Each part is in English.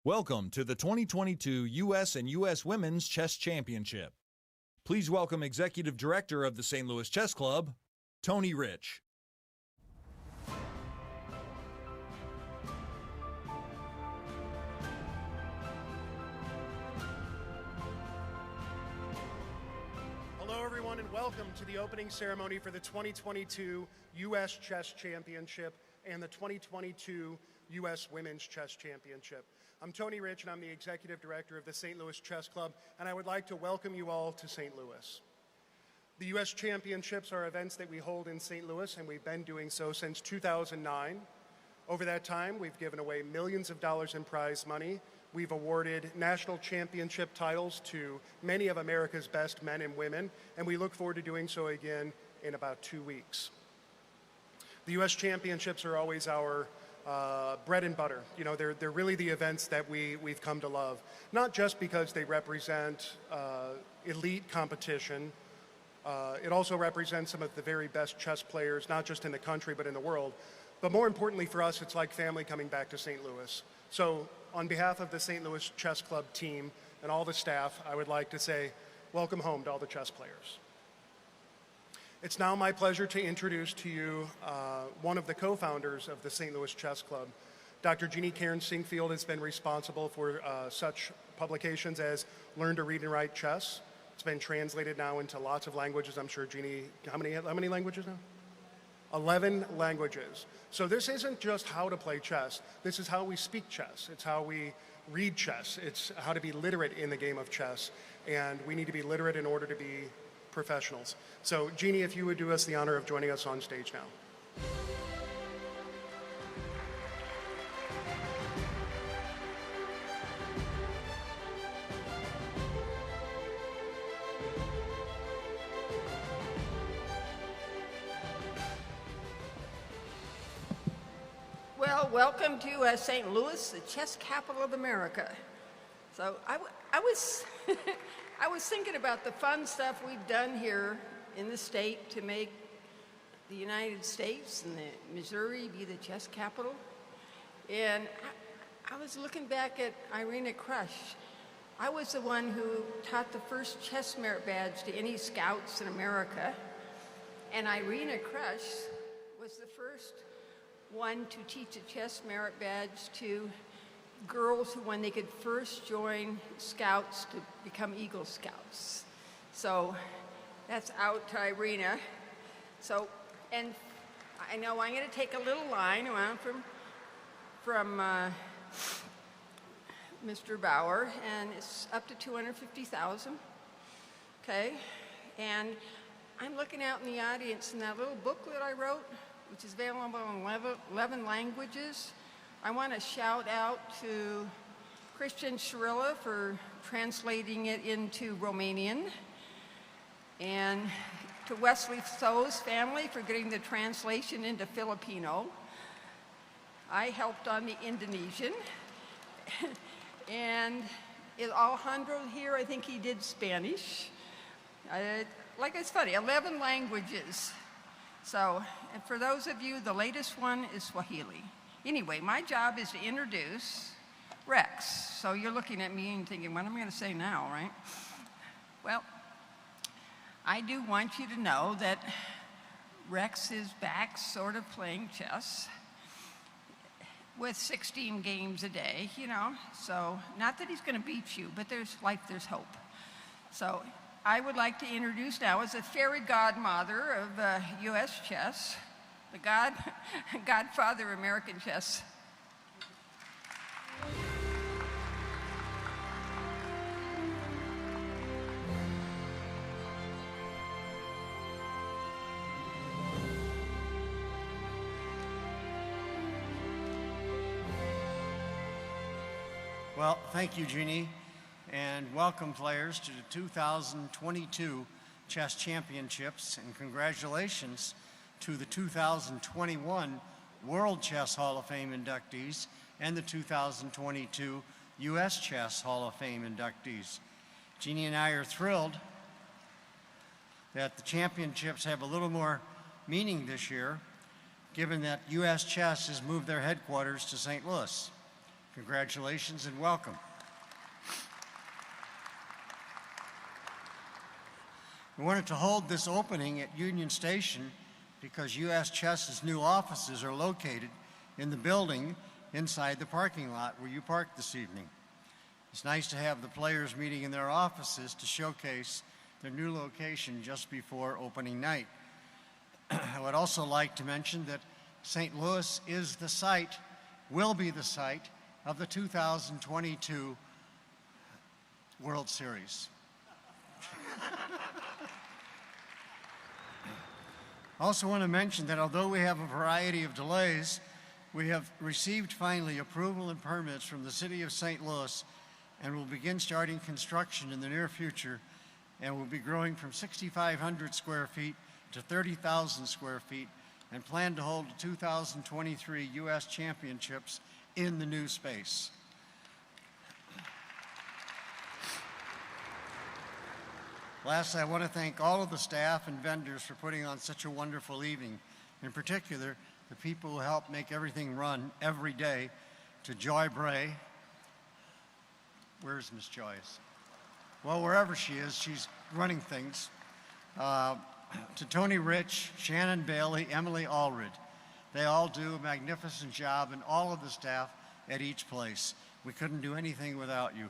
Welcome to the 2022 U.S. and U.S. Women's Chess Championship. Please welcome Executive Director of the St. Louis Chess Club, Tony Rich. Hello everyone and welcome to the opening ceremony for the 2022 U.S. Chess Championship and the 2022 U.S. Women's Chess Championship. I'm Tony Rich and I'm the Executive Director of the St. Louis Chess Club, and I would like to welcome you all to St. Louis. The U.S. Championships are events that we hold in St. Louis, and we've been doing so since 2009. Over that time, we've given away millions of dollars in prize money. We've awarded national championship titles to many of America's best men and women, and we look forward to doing so again in about 2 weeks. The U.S. Championships are always our bread and butter. You know, they're really the events that we've come to love, not just because they represent elite competition. It also represents some of the very best chess players, not just in the country, but in the world. But more importantly for us, it's like family coming back to St. Louis. So on behalf of the St. Louis Chess Club team and all the staff, I would like to say, welcome home to all the chess players. It's now my pleasure to introduce to you one of the co-founders of the St. Louis Chess Club. Dr. Eugene Singfield has been responsible for such publications as Learn to Read and Write Chess. It's been translated now into lots of languages. I'm sure Eugene, how many languages now? 11 languages. So this isn't just how to play chess. This is how we speak chess. It's how we read chess. It's how to be literate in the game of chess. And we need to be literate in order to be professionals. So, Jeannie, if you would do us the honor of joining us on stage now. Well, welcome to St. Louis, the chess capital of America. So I was I was thinking about the fun stuff we've done here in the state to make the United States and the Missouri be the chess capital. And I was looking back at Irina Krush. I was the one who taught the first chess merit badge to any scouts in America. And Irina Krush was the first one to teach a chess merit badge to girls who, when they could first join scouts, to become Eagle Scouts. So that's out to Irina. So, and I know I'm going to take a little line around from Mr. Bauer, and it's up to 250,000. Okay, and I'm looking out in the audience in that little booklet I wrote, which is available in 11 languages. I want to shout out to Christian Shirilla for translating it into Romanian, and to Wesley So's family for getting the translation into Filipino. I helped on the Indonesian. And Alejandro here, I think he did Spanish. Like it's funny, 11 languages. So, and for those of you, the latest one is Swahili. Anyway, my job is to introduce Rex. So you're looking at me and thinking, what am I going to say now, right? Well, I do want you to know that Rex is back sort of playing chess with 16 games a day, you know. So not that he's going to beat you, but there's life, there's hope. So I would like to introduce now as the fairy godmother of U.S. chess, the godfather of American chess. Well, thank you, Jeannie, and welcome players to the 2022 Chess Championships, and congratulations to the 2021 World Chess Hall of Fame inductees and the 2022 U.S. Chess Hall of Fame inductees. Jeannie and I are thrilled that the championships have a little more meaning this year, given that U.S. Chess has moved their headquarters to St. Louis. Congratulations and welcome. We wanted to hold this opening at Union Station because U.S. Chess's new offices are located in the building inside the parking lot where you parked this evening. It's nice to have the players meeting in their offices to showcase their new location just before opening night. I would also like to mention that St. Louis is the site, will be the site, of the 2022 World Series. I also want to mention that although we have a variety of delays, we have received finally approval and permits from the City of St. Louis and will begin starting construction in the near future, and will be growing from 6,500 square feet to 30,000 square feet, and plan to hold the 2023 U.S. Championships in the new space. Lastly, I want to thank all of the staff and vendors for putting on such a wonderful evening. In particular, the people who help make everything run every day, to Joy Bray. Where's Miss Joyce? Well, wherever she is, she's running things. To Tony Rich, Shannon Bailey, Emily Allred. They all do a magnificent job, and all of the staff at each place. We couldn't do anything without you.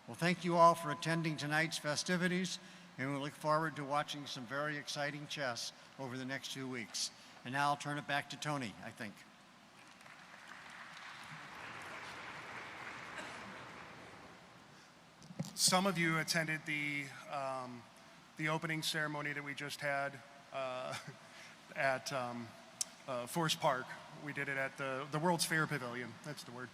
Well, thank you all for attending tonight's festivities, and we look forward to watching some very exciting chess over the next 2 weeks. And now I'll turn it back to Tony, I think. Some of you attended the opening ceremony that we just had at Forest Park. We did it at the World's Fair Pavilion, that's the word.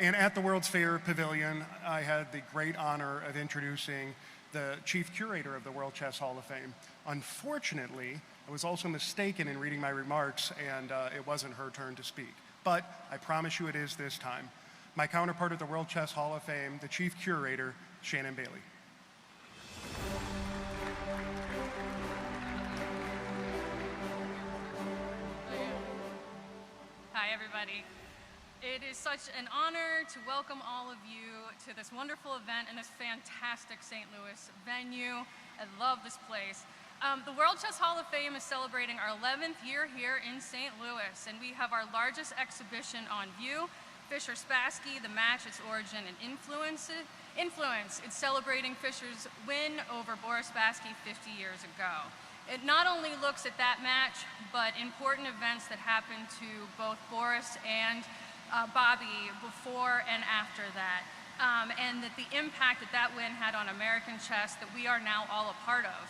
And at the World's Fair Pavilion, I had the great honor of introducing the chief curator of the World Chess Hall of Fame. Unfortunately, I was also mistaken in reading my remarks, and it wasn't her turn to speak. But I promise you it is this time. My counterpart at the World Chess Hall of Fame, the chief curator, Shannon Bailey. Hi, everybody. It is such an honor to welcome all of you to this wonderful event in this fantastic St. Louis venue. I love this place. The World Chess Hall of Fame is celebrating our 11th year here in St. Louis, and we have our largest exhibition on view, Fischer-Spassky, the match, its origin and influence. It's celebrating Fischer's win over Boris Spassky 50 years ago. It not only looks at that match, but important events that happened to both Boris and Bobby before and after that, and that the impact that that win had on American chess that we are now all a part of.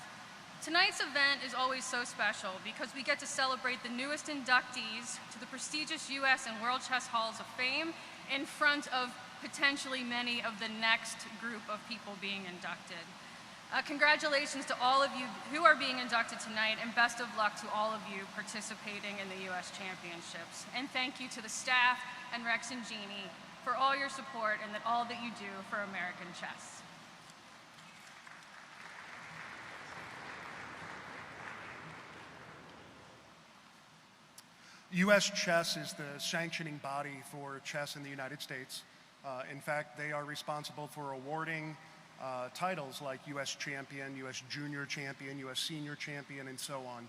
Tonight's event is always so special because we get to celebrate the newest inductees to the prestigious U.S. and World Chess Halls of Fame in front of potentially many of the next group of people being inducted. Congratulations to all of you who are being inducted tonight, and best of luck to all of you participating in the U.S. Championships. And thank you to the staff and Rex and Jeannie for all your support and all that you do for American chess. U.S. Chess is the sanctioning body for chess in the United States. In fact, they are responsible for awarding titles like U.S. Champion, U.S. Junior Champion, U.S. Senior Champion, and so on.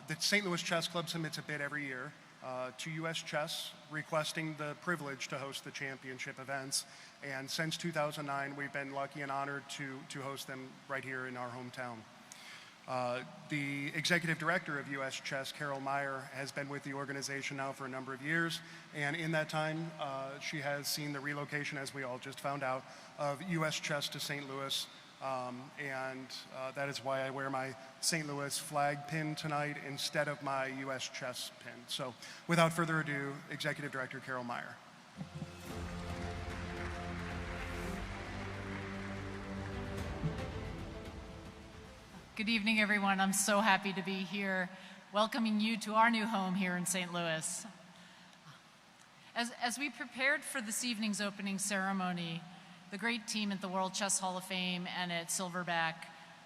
The St. Louis Chess Club submits a bid every year to U.S. Chess, requesting the privilege to host the championship events. And since 2009, we've been lucky and honored to host them right here in our hometown. The executive director of U.S. Chess, Carol Meyer, has been with the organization now for a number of years, and in that time, she has seen the relocation, as we all just found out, of U.S. Chess to St. Louis, and that is why I wear my St. Louis flag pin tonight instead of my U.S. Chess pin. So, without further ado, Executive Director Carol Meyer. Good evening, everyone. I'm so happy to be here, welcoming you to our new home here in St. Louis. As we prepared for this evening's opening ceremony, the great team at the World Chess Hall of Fame and at Silverback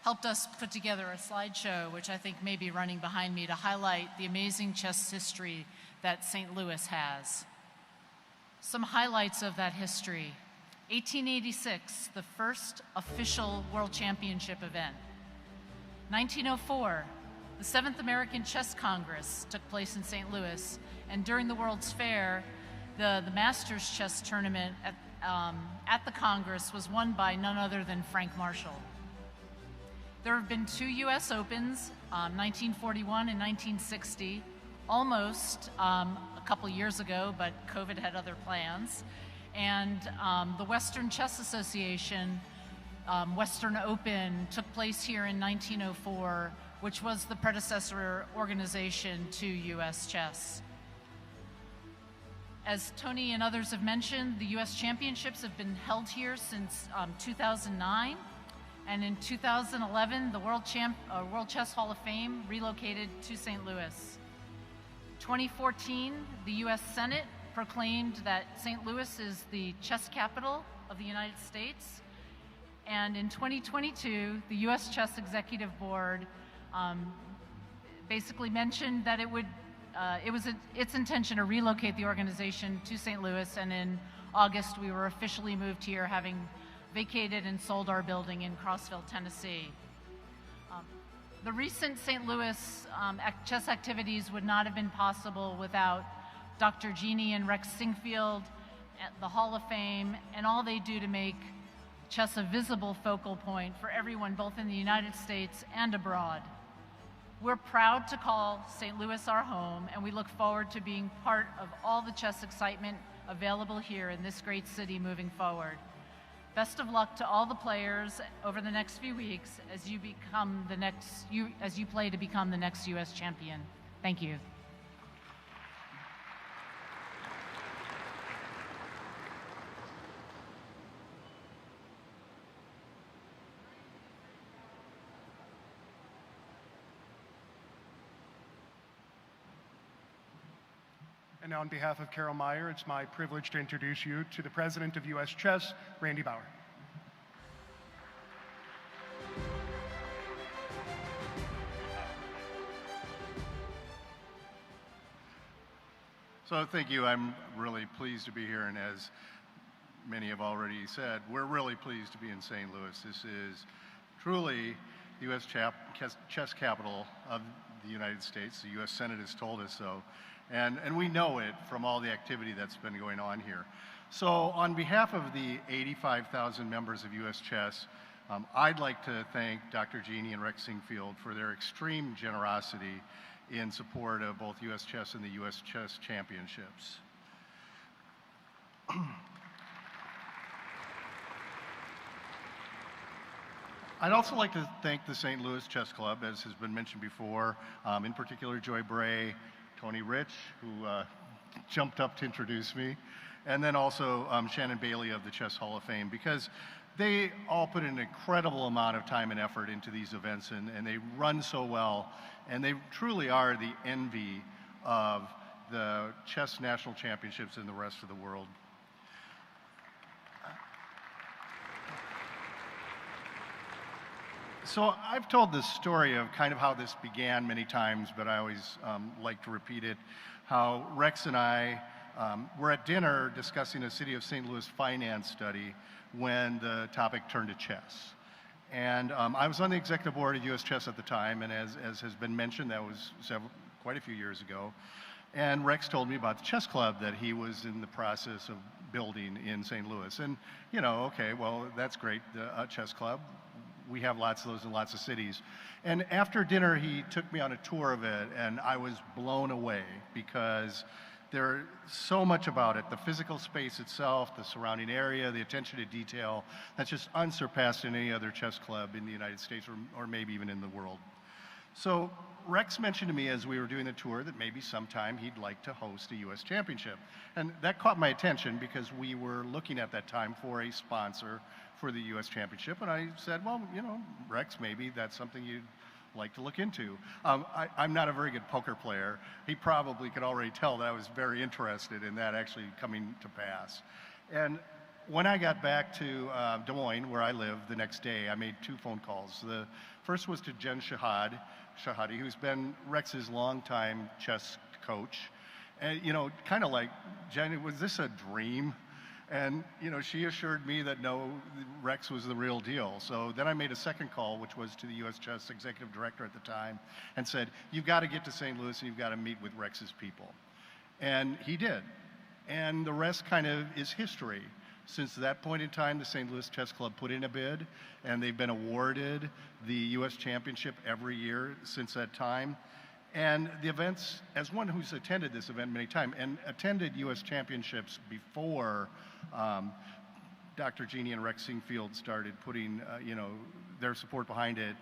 helped us put together a slideshow, which I think may be running behind me, to highlight the amazing chess history that St. Louis has. Some highlights of that history. 1886, the first official World Championship event. 1904, the 7th American Chess Congress took place in St. Louis, and during the World's Fair, the Masters Chess Tournament at the Congress was won by none other than Frank Marshall. There have been 2 U.S. Opens, 1941 and 1960, almost a couple years ago, but COVID had other plans. And the Western Chess Association Western Open took place here in 1904, which was the predecessor organization to U.S. Chess. As Tony and others have mentioned, the U.S. Championships have been held here since 2009, and in 2011, the World Chess Hall of Fame relocated to St. Louis. 2014, the U.S. Senate proclaimed that St. Louis is the chess capital of the United States, and in 2022, the U.S. Chess Executive Board basically mentioned that it was its intention to relocate the organization to St. Louis, and in August we were officially moved here, having vacated and sold our building in Crossville, Tennessee. The recent St. Louis chess activities would not have been possible without Dr. Eugene and Rex Singfield, the Hall of Fame, and all they do to make chess a visible focal point for everyone both in the United States and abroad. We're proud to call St. Louis our home, and we look forward to being part of all the chess excitement available here in this great city moving forward. Best of luck to all the players over the next few weeks as you play to become the next U.S. champion. Thank you. And now on behalf of Carol Meyer, it's my privilege to introduce you to the president of U.S. Chess, Randy Bauer. So thank you. I'm really pleased to be here, and as many have already said, we're really pleased to be in St. Louis. This is truly the U.S. chess capital of the United States. The U.S. Senate has told us so. And we know it from all the activity that's been going on here. So on behalf of the 85,000 members of U.S. Chess, I'd like to thank Dr. Eugene and Rex Singfield for their extreme generosity in support of both U.S. Chess and the U.S. Chess Championships. I'd also like to thank the St. Louis Chess Club, as has been mentioned before, in particular Joy Bray, Tony Rich, who jumped up to introduce me, and then also Shannon Bailey of the Chess Hall of Fame, because they all put an incredible amount of time and effort into these events, and they run so well, and they truly are the envy of the chess national championships in the rest of the world. So I've told this story of kind of how this began many times, but I always like to repeat it, how Rex and I were at dinner discussing a City of St. Louis finance study when the topic turned to chess. And I was on the executive board of U.S. Chess at the time, and as has been mentioned, that was quite a few years ago. And Rex told me about the chess club that he was in the process of building in St. Louis. And, you know, okay, well, that's great, the chess club. We have lots of those in lots of cities. And after dinner, he took me on a tour of it, and I was blown away because there's so much about it. The physical space itself, the surrounding area, the attention to detail, that's just unsurpassed in any other chess club in the United States or maybe even in the world. So Rex mentioned to me as we were doing the tour that maybe sometime he'd like to host a U.S. championship. And that caught my attention because we were looking at that time for a sponsor for the U.S. championship. And I said, well, you know, Rex, maybe that's something you'd like to look into. I'm not a very good poker player. He probably could already tell that I was very interested in that actually coming to pass. And when I got back to Des Moines, where I live, the next day, I made 2 phone calls. The first was to Jen Shahadi, who's been Rex's longtime chess coach. And, kind of like, Jenny, was this a dream? And, she assured me that no, Rex was the real deal. So then I made a second call, which was to the U.S. Chess Executive Director at the time, and said, you've got to get to St. Louis and you've got to meet with Rex's people. And he did. And the rest kind of is history. Since that point in time, the St. Louis Chess Club put in a bid, and they've been awarded the U.S. Championship every year since that time. And the events, as one who's attended this event many times and attended U.S. Championships before Dr. Jeannie and Rex Singfield started putting, their support behind it,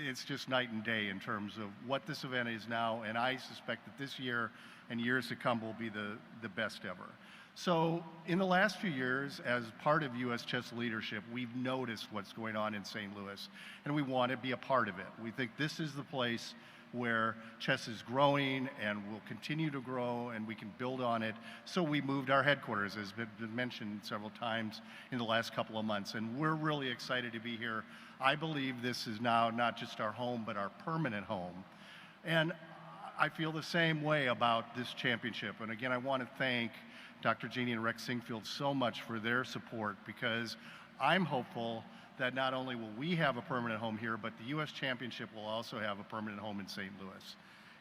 it's just night and day in terms of what this event is now. And I suspect that this year and years to come will be the best ever. So in the last few years, as part of U.S. chess leadership, we've noticed what's going on in St. Louis, and we want to be a part of it. We think this is the place where chess is growing and will continue to grow, and we can build on it. So we moved our headquarters, as has been mentioned several times in the last couple of months, and we're really excited to be here. I believe this is now not just our home, but our permanent home. And I feel the same way about this championship. And again, I want to thank Dr. Jeannie and Rex Singfield so much for their support, because I'm hopeful that not only will we have a permanent home here, but the U.S. Championship will also have a permanent home in St. Louis.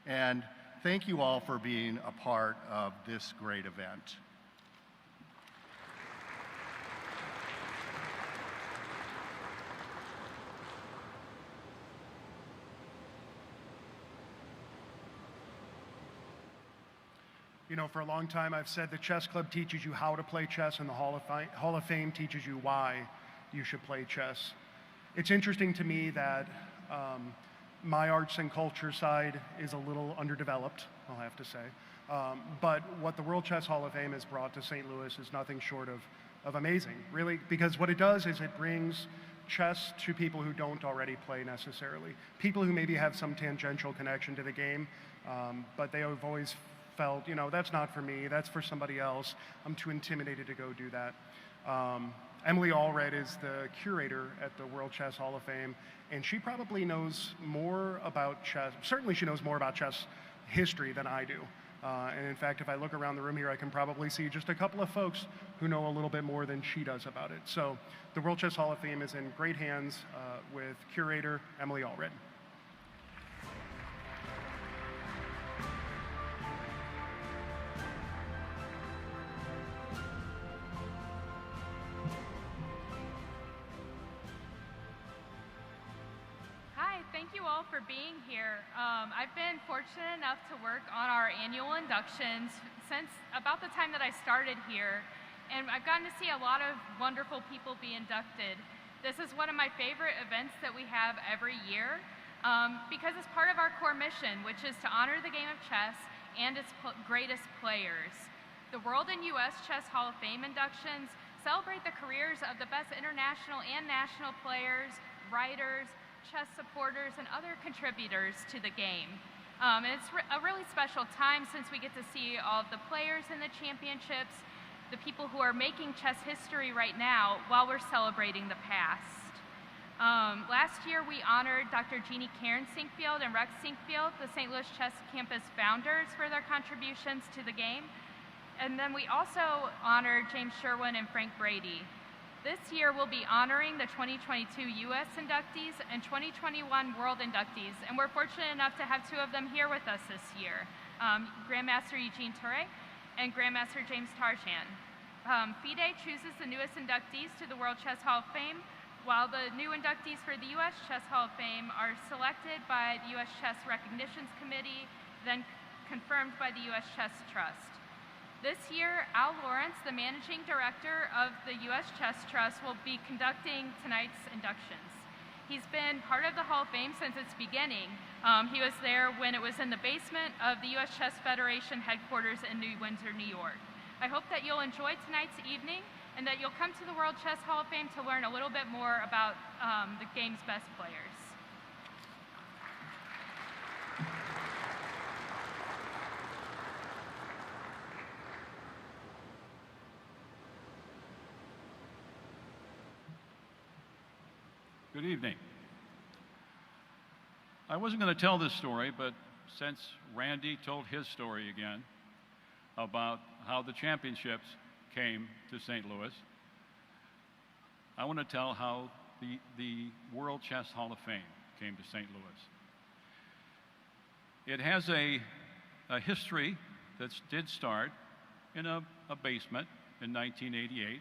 And thank you all for being a part of this great event. For a long time I've said the chess club teaches you how to play chess, and the Hall of Fame teaches you why you should play chess. It's interesting to me that my arts and culture side is a little underdeveloped, I'll have to say. But what the World Chess Hall of Fame has brought to St. Louis is nothing short of amazing, really, because what it does is it brings chess to people who don't already play necessarily. People who maybe have some tangential connection to the game, but they have always felt, that's not for me, that's for somebody else. I'm too intimidated to go do that. Emily Allred is the curator at the World Chess Hall of Fame, and she probably knows more about chess. Certainly she knows more about chess history than I do. And in fact, if I look around the room here, I can probably see just a couple of folks who know a little bit more than she does about it. So the World Chess Hall of Fame is in great hands with curator Emily Allred. Thank you all for being here. I've been fortunate enough to work on our annual inductions since about the time that I started here, and I've gotten to see a lot of wonderful people be inducted. This is one of my favorite events that we have every year because it's part of our core mission, which is to honor the game of chess and its greatest players. The World and U.S. Chess Hall of Fame inductions celebrate the careers of the best international and national players, writers, chess supporters, and other contributors to the game. And it's a really special time since we get to see all of the players in the championships, the people who are making chess history right now while we're celebrating the past. Last year we honored Dr. Jeannie Singfield and Rex Singfield, the St. Louis Chess Campus founders, for their contributions to the game. And then we also honored James Sherwin and Frank Brady. This year we'll be honoring the 2022 U.S. inductees and 2021 World inductees, and we're fortunate enough to have two of them here with us this year, Grandmaster Eugene Torre and Grandmaster James Tarjan. FIDE chooses the newest inductees to the World Chess Hall of Fame, while the new inductees for the U.S. Chess Hall of Fame are selected by the U.S. Chess Recognitions Committee, then confirmed by the U.S. Chess Trust. This year, Al Lawrence, the managing director of the U.S. Chess Trust, will be conducting tonight's inductions. He's been part of the Hall of Fame since its beginning. He was there when it was in the basement of the U.S. Chess Federation headquarters in New Windsor, New York. I hope that you'll enjoy tonight's evening and that you'll come to the World Chess Hall of Fame to learn a little bit more about the game's best players. Good evening. I wasn't going to tell this story, but since Randy told his story again, about how the championships came to St. Louis. I want to tell how the World Chess Hall of Fame came to St. Louis. It has a history that did start in a basement in 1988.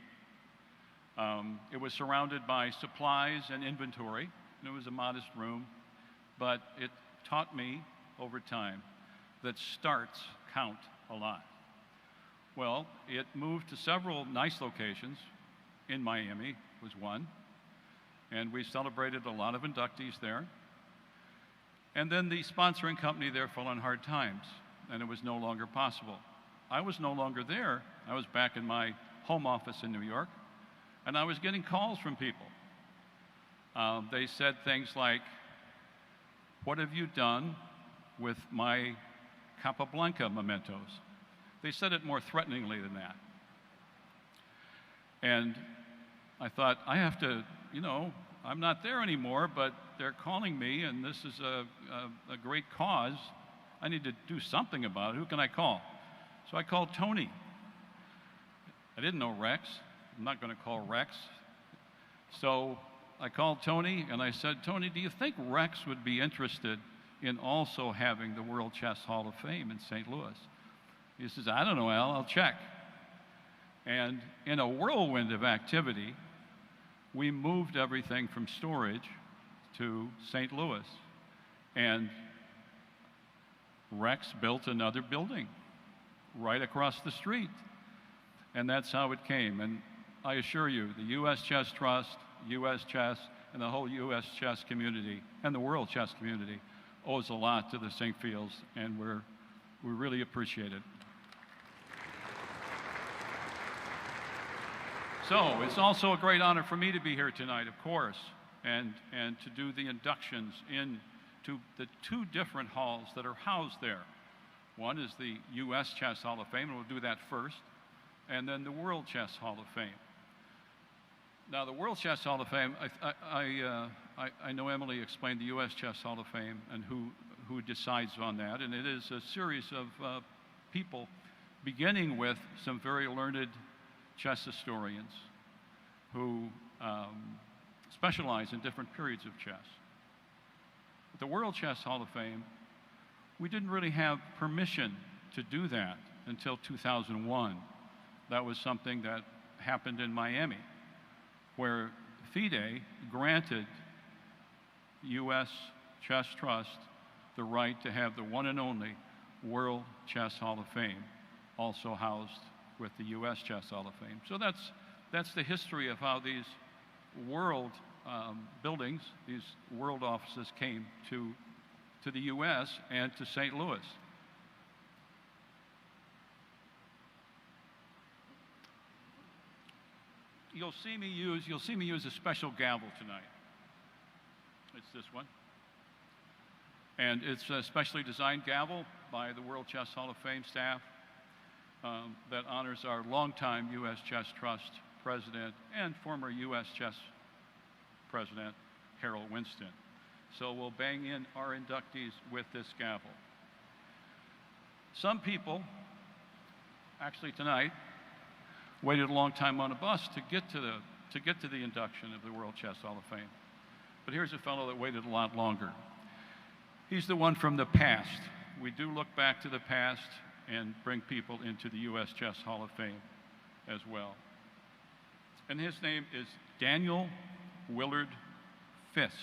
It was surrounded by supplies and inventory, and it was a modest room, but it taught me over time that starts count a lot. Well, it moved to several nice locations. In Miami was one, and we celebrated a lot of inductees there. And then the sponsoring company there fell on hard times, and it was no longer possible. I was no longer there. I was back in my home office in New York, and I was getting calls from people. They said things like, "What have you done with my Capablanca mementos?" They said it more threateningly than that. And I thought, I have to, you know, I'm not there anymore, but they're calling me, and this is a great cause. I need to do something about it. Who can I call? So I called Tony. I didn't know Rex. I'm not going to call Rex. So I called Tony, and I said, "Tony, do you think Rex would be interested in also having the World Chess Hall of Fame in St. Louis?" He says, "I don't know, Al, I'll check." And in a whirlwind of activity, we moved everything from storage to St. Louis. And Rex built another building right across the street. And that's how it came. And I assure you, the U.S. Chess Trust, U.S. Chess, and the whole U.S. chess community, and the world chess community, owes a lot to the St. Fields, and we really appreciate it. So it's also a great honor for me to be here tonight, of course, and to do the inductions into the two different halls that are housed there. One is the U.S. Chess Hall of Fame, and we'll do that first, and then the World Chess Hall of Fame. Now, the World Chess Hall of Fame, I know Emily explained the U.S. Chess Hall of Fame and who decides on that, and it is a series of people, beginning with some very learned chess historians who specialize in different periods of chess. At the World Chess Hall of Fame, we didn't really have permission to do that until 2001. That was something that happened in Miami, where FIDE granted U.S. Chess Trust the right to have the one and only World Chess Hall of Fame, also housed with the U.S. Chess Hall of Fame. So that's the history of how these world buildings, these world offices came to the U.S. and to St. Louis. You'll see me use a special gavel tonight. It's this one. And it's a specially designed gavel by the World Chess Hall of Fame staff that honors our longtime U.S. Chess Trust president and former U.S. Chess president, Harold Winston. So we'll bang in our inductees with this gavel. Some people, actually tonight, waited a long time on a bus to get to the induction of the World Chess Hall of Fame. But here's a fellow that waited a lot longer. He's the one from the past. We do look back to the past and bring people into the U.S. Chess Hall of Fame as well. And his name is Daniel Willard Fiske.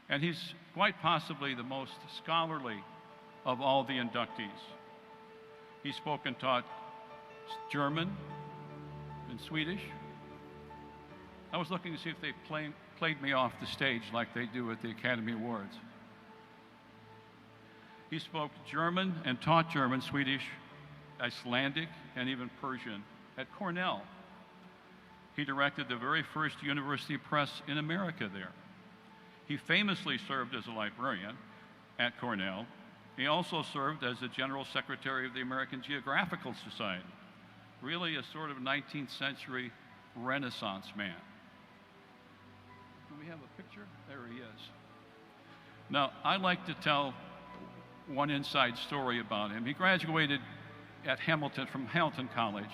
And he's quite possibly the most scholarly of all the inductees. He spoke and taught German and Swedish. I was looking to see if they played me off the stage like they do at the Academy Awards. He spoke German and taught German, Swedish, Icelandic, and even Persian at Cornell. He directed the very first university press in America there. He famously served as a librarian at Cornell. He also served as the General Secretary of the American Geographical Society. Really a sort of 19th century Renaissance man. Do we have a picture? There he is. Now, I like to tell one inside story about him. He graduated at Hamilton, from Hamilton College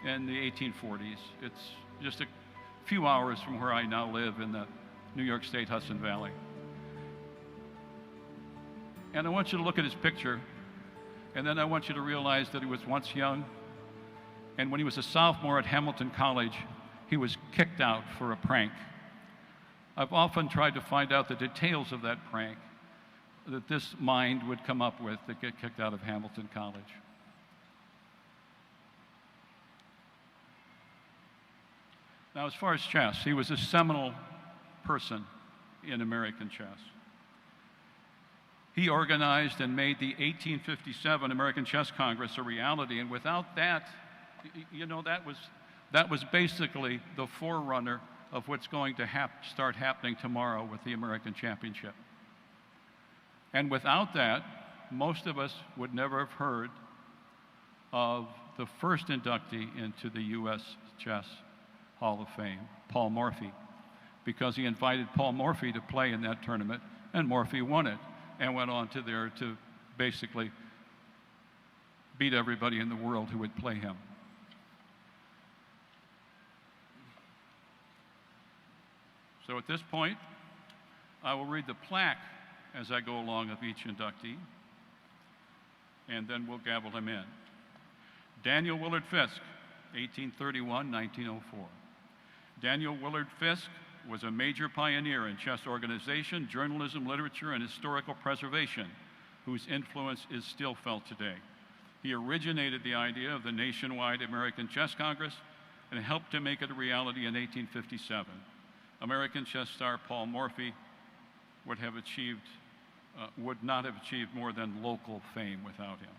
in the 1840s. It's just a few hours from where I now live in the New York State Hudson Valley. And I want you to look at his picture, and then I want you to realize that he was once young, and when he was a sophomore at Hamilton College, he was kicked out for a prank. I've often tried to find out the details of that prank that this mind would come up with to get kicked out of Hamilton College. Now, as far as chess, he was a seminal person in American chess. He organized and made the 1857 American Chess Congress a reality, and without that, you know, that was basically the forerunner of what's going to start happening tomorrow with the American Championship. And without that, most of us would never have heard of the first inductee into the U.S. Chess Hall of Fame, Paul Morphy, because he invited Paul Morphy to play in that tournament, and Morphy won it and went on to there to basically beat everybody in the world who would play him. So at this point, I will read the plaque as I go along of each inductee, and then we'll gavel him in. Daniel Willard Fiske, 1831-1904. Daniel Willard Fiske was a major pioneer in chess organization, journalism, literature, and historical preservation, whose influence is still felt today. He originated the idea of the nationwide American Chess Congress and helped to make it a reality in 1857. American chess star Paul Morphy would not have achieved more than local fame without him.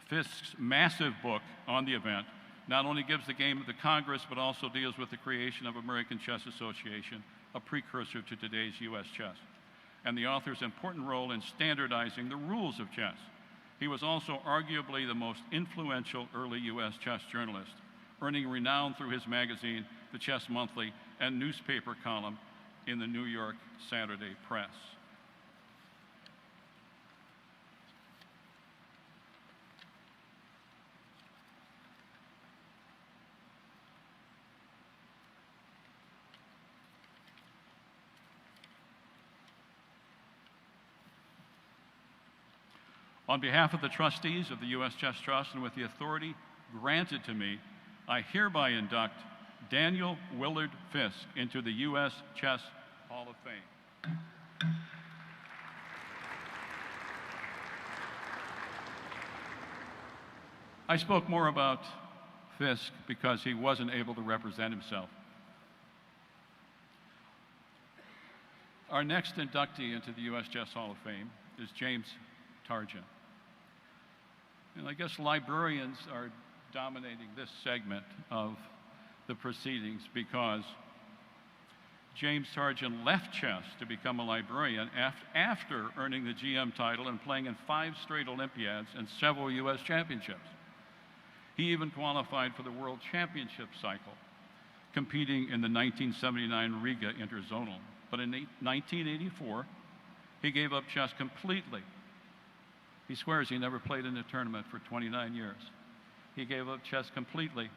Fiske's massive book on the event not only gives the game of the Congress, but also deals with the creation of American Chess Association, a precursor to today's U.S. chess, and the author's important role in standardizing the rules of chess. He was also arguably the most influential early U.S. chess journalist, earning renown through his magazine, The Chess Monthly, and newspaper column in the New York Saturday Press. On behalf of the trustees of the U.S. Chess Trust and with the authority granted to me, I hereby induct Daniel Willard Fiske into the U.S. Chess Hall of Fame. I spoke more about Fiske because he wasn't able to represent himself. Our next inductee into the U.S. Chess Hall of Fame is James Tarjan. And I guess librarians are dominating this segment of the proceedings because James Tarjan left chess to become a librarian after earning the GM title and playing in 5 straight Olympiads and several U.S. championships. He even qualified for the World Championship cycle, competing in the 1979 Riga Interzonal. But in 1984, he gave up chess completely. He swears he never played in a tournament for 29 years. He gave up chess completely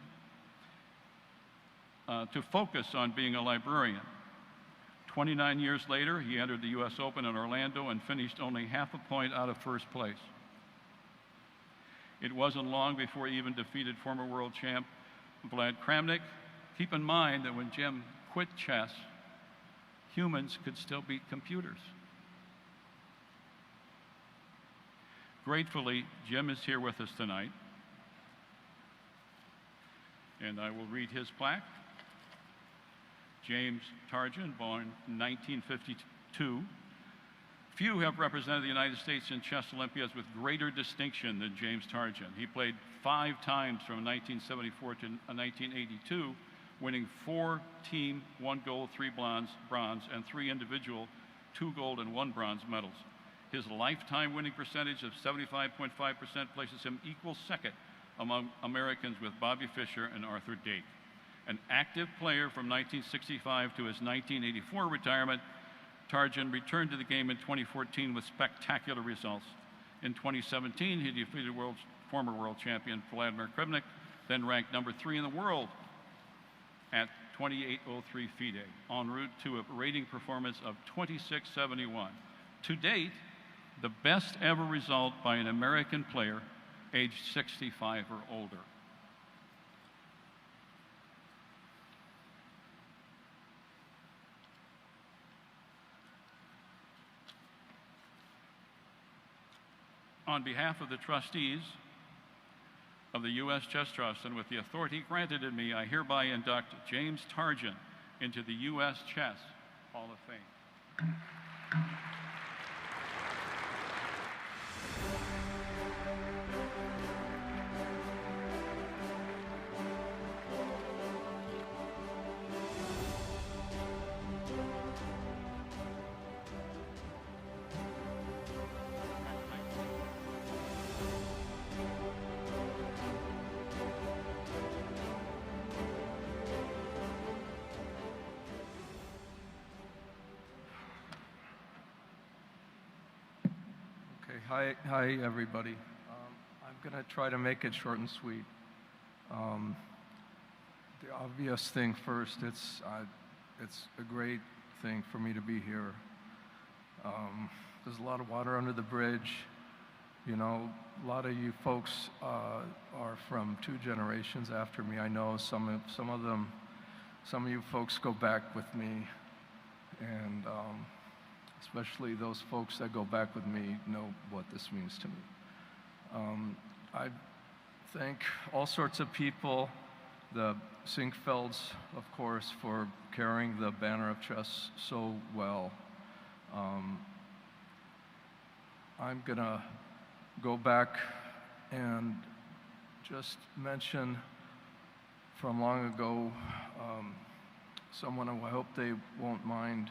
to focus on being a librarian. 29 years later, he entered the U.S. Open in Orlando and finished only half a point out of first place. It wasn't long before he even defeated former world champ Vlad Kramnik. Keep in mind that when Jim quit chess, humans could still beat computers. Gratefully, Jim is here with us tonight, and I will read his plaque. James Tarjan, born 1952. Few have represented the United States in chess Olympiads with greater distinction than James Tarjan. He played 5 times from 1974 to 1982, winning 4 team, 1 gold, 3 bronze, and 3 individual, 2 gold and 1 bronze medals. His lifetime winning percentage of 75.5% places him equal second among Americans with Bobby Fischer and Arthur Dake. An active player from 1965 to his 1984 retirement, Tarjan returned to the game in 2014 with spectacular results. In 2017, he defeated former world champion Vladimir Krivnik, then ranked number 3 in the world at 28.03 FIDE, en route to a rating performance of 26.71. To date, the best ever result by an American player aged 65 or older. On behalf of the trustees of the U.S. Chess Trust and with the authority granted in me, I hereby induct James Tarjan into the U.S. Chess Hall of Fame. Hi everybody. I'm going to try to make it short and sweet. The obvious thing first, it's a great thing for me to be here. There's a lot of water under the bridge. You know, a lot of you folks are from 2 generations after me. I know some of you folks go back with me, and especially those folks that go back with me know what this means to me. I thank all sorts of people, the Sinkfelds, of course, for carrying the banner of chess so well. I'm gonna go back and just mention from long ago someone who I hope they won't mind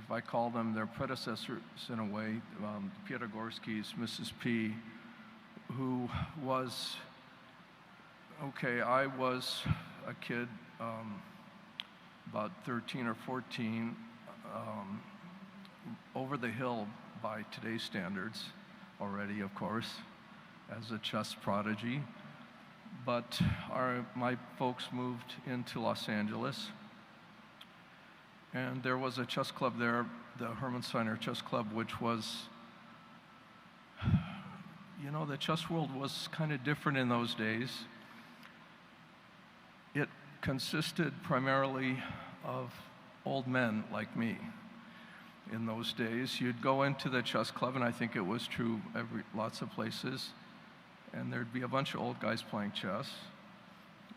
if I call them their predecessors in a way, Piatigorsky's Mrs. P, who was, okay, I was a kid, about 13 or 14, over the hill by today's standards already, of course, as a chess prodigy. But my folks moved into Los Angeles, and there was a chess club there, the Hermann Steiner Chess Club, which was, you know, the chess world was kind of different in those days. It consisted primarily of old men like me. In those days, you'd go into the chess club, and I think it was true lots of places, and there'd be a bunch of old guys playing chess,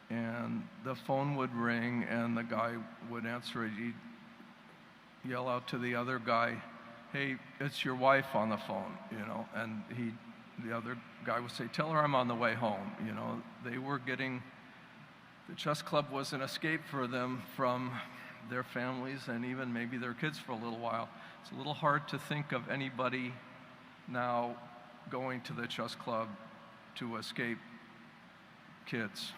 and the phone would ring, and the guy would answer it. He'd yell out to the other guy, "Hey, it's your wife on the phone," you know, and the other guy would say, "Tell her I'm on the way home." You know, they were getting, the chess club was an escape for them from their families and even maybe their kids for a little while. It's a little hard to think of anybody now going to the chess club to escape kids.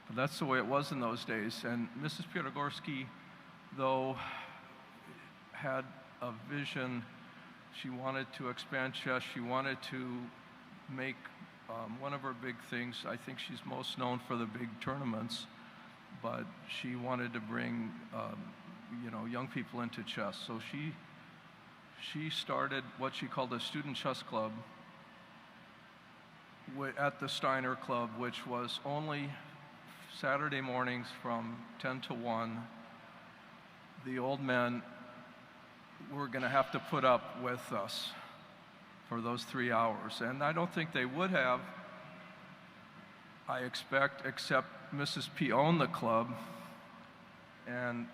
But that's the way it was in those days. And Mrs. Piatigorsky, though, had a vision. She wanted to expand chess. She wanted to make one of her big things, I think she's most known for the big tournaments, but she wanted to bring you know, young people into chess. So she started what she called a student chess club at the Steiner Club, which was only Saturday mornings from 10 to 1. The old men were going to have to put up with us for those 3 hours. And I don't think they would have, I expect, except Mrs. P owned the club, and,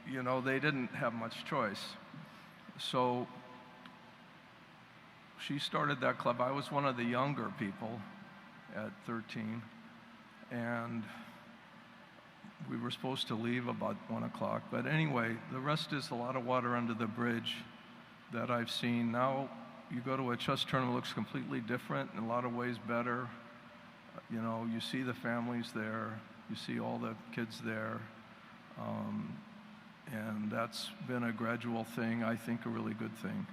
you know, they didn't have much choice. So she started that club. I was one of the younger people at 13, and we were supposed to leave about 1 o'clock. But anyway, the rest is a lot of water under the bridge that I've seen. Now you go to a chess tournament, it looks completely different, in a lot of ways better. You know, you see the families there, you see all the kids there, and that's been a gradual thing, I think a really good thing.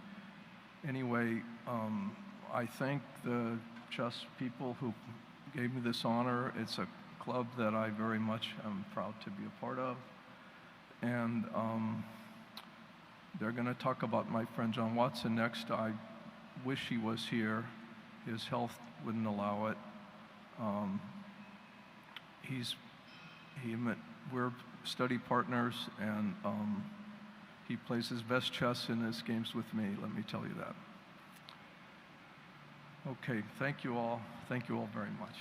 Anyway, I thank the chess people who gave me this honor. It's a club that I very much am proud to be a part of. And they're going to talk about my friend John Watson next. I wish he was here. His health wouldn't allow it. We're study partners, and he plays his best chess in his games with me, let me tell you that. Okay, thank you all. Thank you all very much.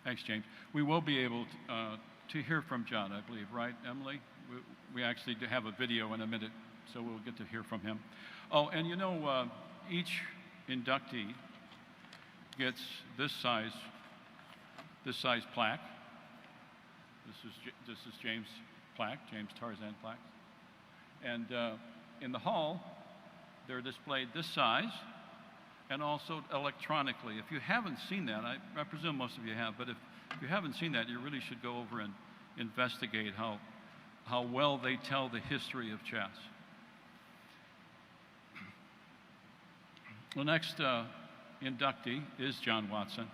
Thanks, James. We will be able to hear from John, I believe, right, Emily? We actually do have a video in a minute, so we'll get to hear from him. Oh, and you know, each inductee gets this size plaque. This is James' plaque, James Tarzan plaque. And in the hall, they're displayed this size, and also electronically. If you haven't seen that, I presume most of you have, but if you haven't seen that, you really should go over and investigate how well they tell the history of chess. The next inductee is John Watson.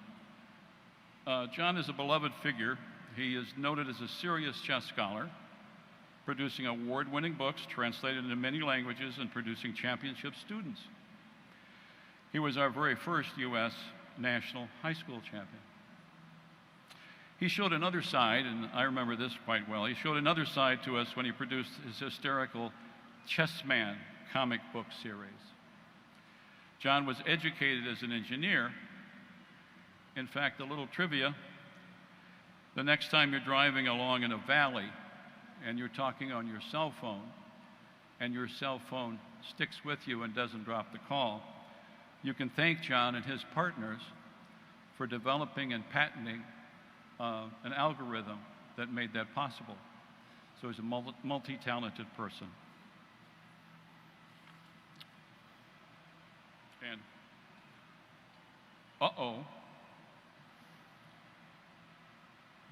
John is a beloved figure. He is noted as a serious chess scholar, producing award-winning books translated into many languages and producing championship students. He was our very first U.S. national high school champion. He showed another side, and I remember this quite well. He showed another side to us when he produced his hysterical Chessman comic book series. John was educated as an engineer. In fact, a little trivia, the next time you're driving along in a valley and you're talking on your cell phone, and your cell phone sticks with you and doesn't drop the call, you can thank John and his partners for developing and patenting an algorithm that made that possible. So he's a multi-talented person. And,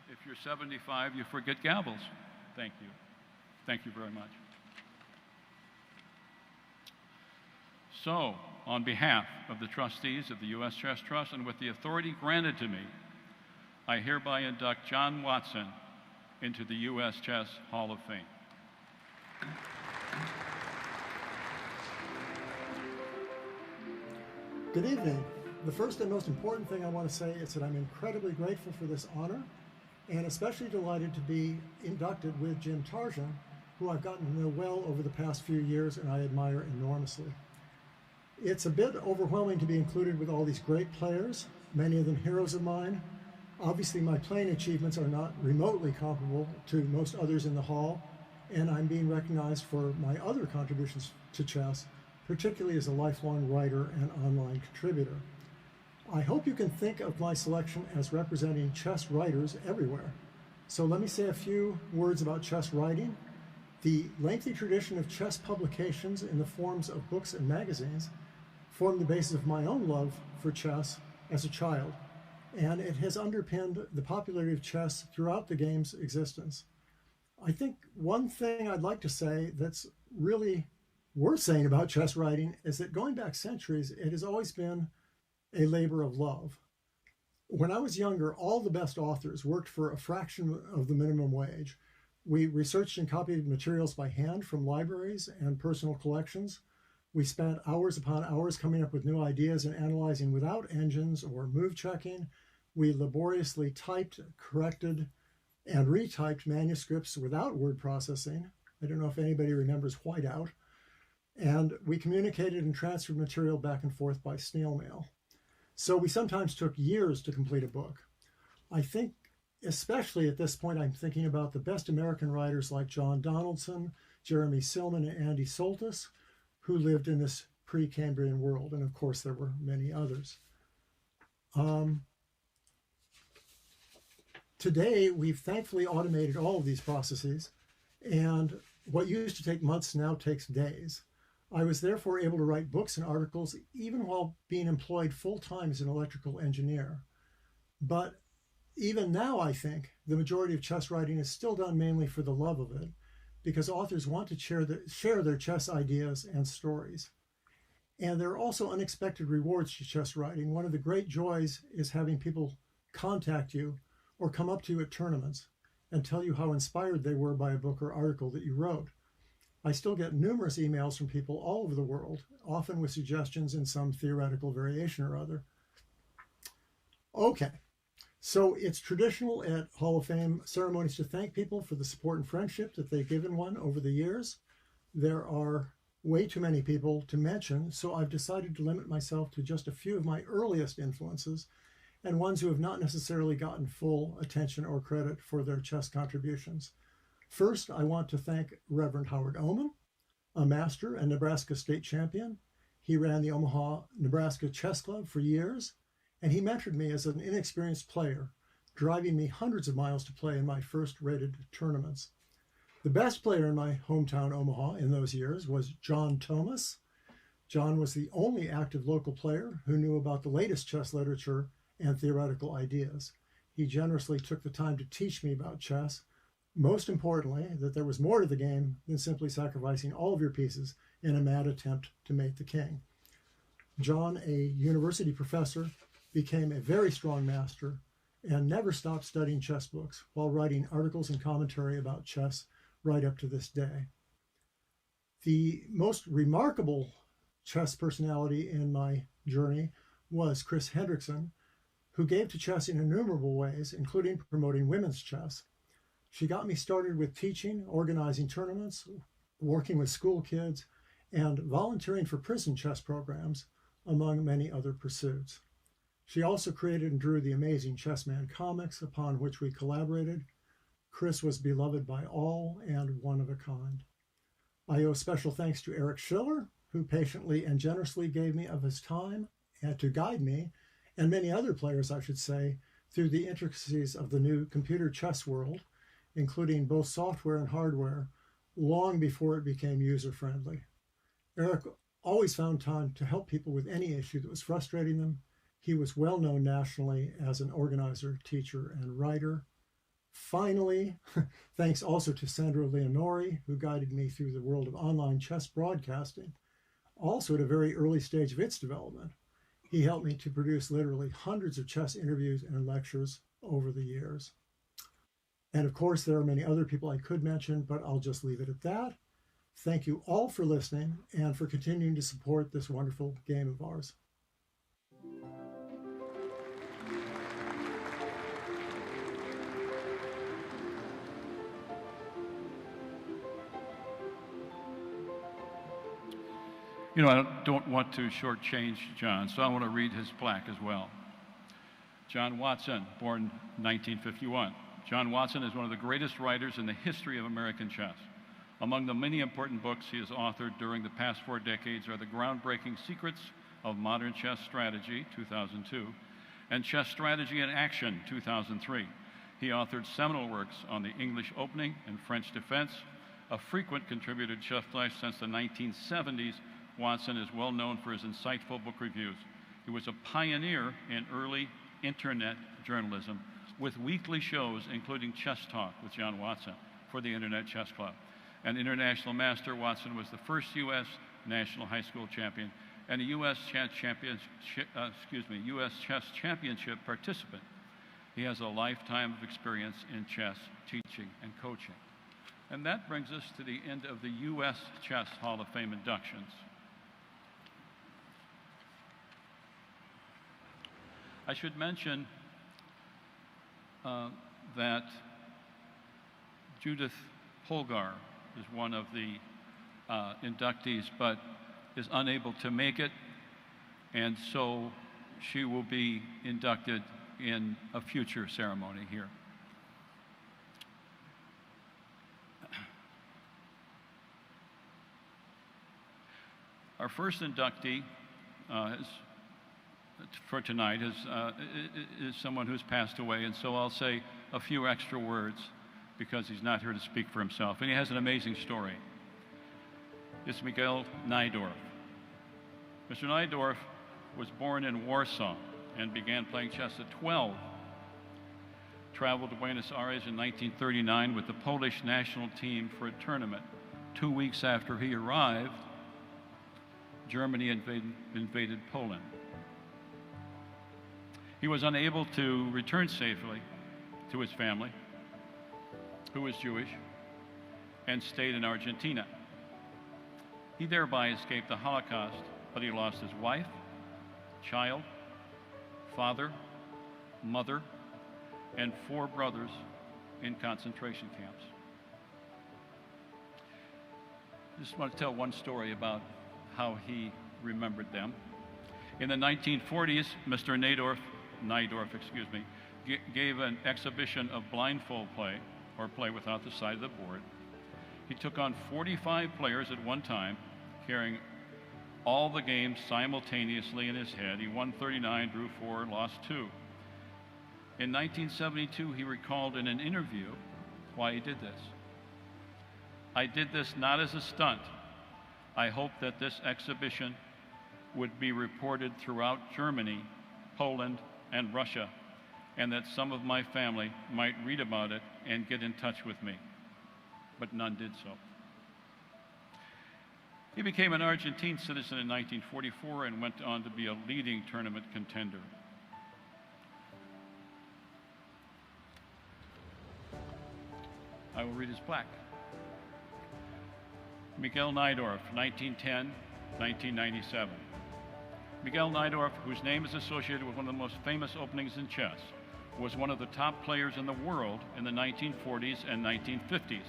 if you're 75, you forget gavels. Thank you. Thank you very much. So, on behalf of the trustees of the U.S. Chess Trust and with the authority granted to me, I hereby induct John Watson into the U.S. Chess Hall of Fame. Good evening. The first and most important thing I want to say is that I'm incredibly grateful for this honor and especially delighted to be inducted with Jim Tarjan, who I've gotten to know well over the past few years and I admire enormously. It's a bit overwhelming to be included with all these great players, many of them heroes of mine. Obviously, my playing achievements are not remotely comparable to most others in the hall, and I'm being recognized for my other contributions to chess, particularly as a lifelong writer and online contributor. I hope you can think of my selection as representing chess writers everywhere. So let me say a few words about chess writing. The lengthy tradition of chess publications in the forms of books and magazines formed the basis of my own love for chess as a child, and it has underpinned the popularity of chess throughout the game's existence. I think one thing I'd like to say that's really worth saying about chess writing is that going back centuries, it has always been a labor of love. When I was younger, all the best authors worked for a fraction of the minimum wage. We researched and copied materials by hand from libraries and personal collections. We spent hours upon hours coming up with new ideas and analyzing without engines or move checking. We laboriously typed, corrected, and retyped manuscripts without word processing. I don't know if anybody remembers whiteout. And we communicated and transferred material back and forth by snail mail. So we sometimes took years to complete a book. I think, especially at this point, I'm thinking about the best American writers like John Donaldson, Jeremy Silman, and Andy Soltis, who lived in this pre-Cambrian world. And of course, there were many others. Today, we've thankfully automated all of these processes, and what used to take months now takes days. I was therefore able to write books and articles even while being employed full-time as an electrical engineer. But even now, I think, the majority of chess writing is still done mainly for the love of it, because authors want to share their chess ideas and stories. And there are also unexpected rewards to chess writing. One of the great joys is having people contact you or come up to you at tournaments and tell you how inspired they were by a book or article that you wrote. I still get numerous emails from people all over the world, often with suggestions in some theoretical variation or other. Okay, so it's traditional at Hall of Fame ceremonies to thank people for the support and friendship that they've given one over the years. There are way too many people to mention, so I've decided to limit myself to just a few of my earliest influences and ones who have not necessarily gotten full attention or credit for their chess contributions. First, I want to thank Reverend Howard Oman, a master and Nebraska state champion. He ran the Omaha, Nebraska Chess Club for years, and he mentored me as an inexperienced player, driving me hundreds of miles to play in my first rated tournaments. The best player in my hometown Omaha in those years was John Thomas. John was the only active local player who knew about the latest chess literature and theoretical ideas. He generously took the time to teach me about chess. Most importantly, that there was more to the game than simply sacrificing all of your pieces in a mad attempt to mate the king. John, a university professor, became a very strong master and never stopped studying chess books while writing articles and commentary about chess right up to this day. The most remarkable chess personality in my journey was Chris Hendrickson, who gave to chess in innumerable ways, including promoting women's chess. She got me started with teaching, organizing tournaments, working with school kids, and volunteering for prison chess programs, among many other pursuits. She also created and drew the amazing Chessman comics, upon which we collaborated. Chris was beloved by all and one of a kind. I owe special thanks to Eric Schiller, who patiently and generously gave me of his time and to guide me, and many other players, I should say, through the intricacies of the new computer chess world, including both software and hardware, long before it became user-friendly. Eric always found time to help people with any issue that was frustrating them. He was well known nationally as an organizer, teacher, and writer. Finally, thanks also to Sandro Leonori, who guided me through the world of online chess broadcasting, also at a very early stage of its development. He helped me to produce literally hundreds of chess interviews and lectures over the years. And of course, there are many other people I could mention, but I'll just leave it at that. Thank you all for listening and for continuing to support this wonderful game of ours. You know, I don't want to shortchange John, so I want to read his plaque as well. John Watson, born 1951. John Watson is one of the greatest writers in the history of American chess. Among the many important books he has authored during the past 4 decades are the groundbreaking Secrets of Modern Chess Strategy, 2002, and Chess Strategy in Action, 2003. He authored seminal works on the English opening and French defense. A frequent contributor to Chess Life since the 1970s, Watson is well known for his insightful book reviews. He was a pioneer in early internet journalism with weekly shows including Chess Talk with John Watson for the Internet Chess Club. An international master, Watson was the first U.S. national high school champion and a U.S. Chess Championship participant. He has a lifetime of experience in chess, teaching, and coaching. And that brings us to the end of the U.S. Chess Hall of Fame inductions. I should mention that Judith Polgar is one of the inductees, but is unable to make it, and so she will be inducted in a future ceremony here. Our first inductee for tonight is someone who's passed away, and so I'll say a few extra words because he's not here to speak for himself. And he has an amazing story. It's Miguel Najdorf. Mr. Najdorf was born in Warsaw and began playing chess at 12. Traveled to Buenos Aires in 1939 with the Polish national team for a tournament. 2 weeks after he arrived, Germany invaded Poland. He was unable to return safely to his family, who was Jewish, and stayed in Argentina. He thereby escaped the Holocaust, but he lost his wife, child, father, mother, and 4 brothers in concentration camps. I just want to tell one story about how he remembered them. In the 1940s, Mr. Najdorf, gave an exhibition of blindfold play, or play without the side of the board. He took on 45 players at one time, carrying all the games simultaneously in his head. He won 39, drew 4, lost 2. In 1972, he recalled in an interview why he did this. "I did this not as a stunt. I hoped that this exhibition would be reported throughout Germany, Poland, and Russia, and that some of my family might read about it and get in touch with me." But none did so. He became an Argentine citizen in 1944 and went on to be a leading tournament contender. I will read his plaque. Miguel Najdorf, 1910-1997. Miguel Najdorf, whose name is associated with one of the most famous openings in chess, was one of the top players in the world in the 1940s and 1950s.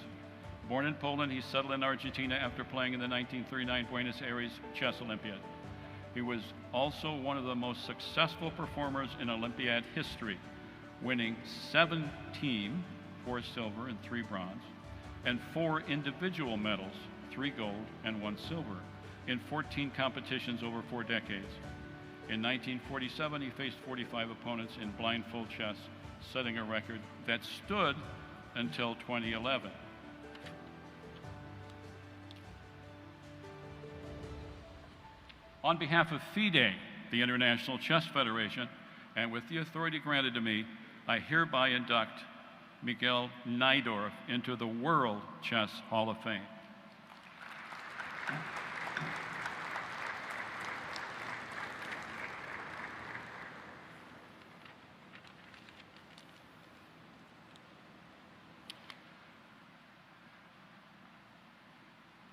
Born in Poland, he settled in Argentina after playing in the 1939 Buenos Aires Chess Olympiad. He was also one of the most successful performers in Olympiad history, winning 7 team, 4 silver and 3 bronze, and 4 individual medals, 3 gold and 1 silver, in 14 competitions over 4 decades. In 1947, he faced 45 opponents in blindfold chess, setting a record that stood until 2011. On behalf of FIDE, the International Chess Federation, and with the authority granted to me, I hereby induct Miguel Najdorf into the World Chess Hall of Fame.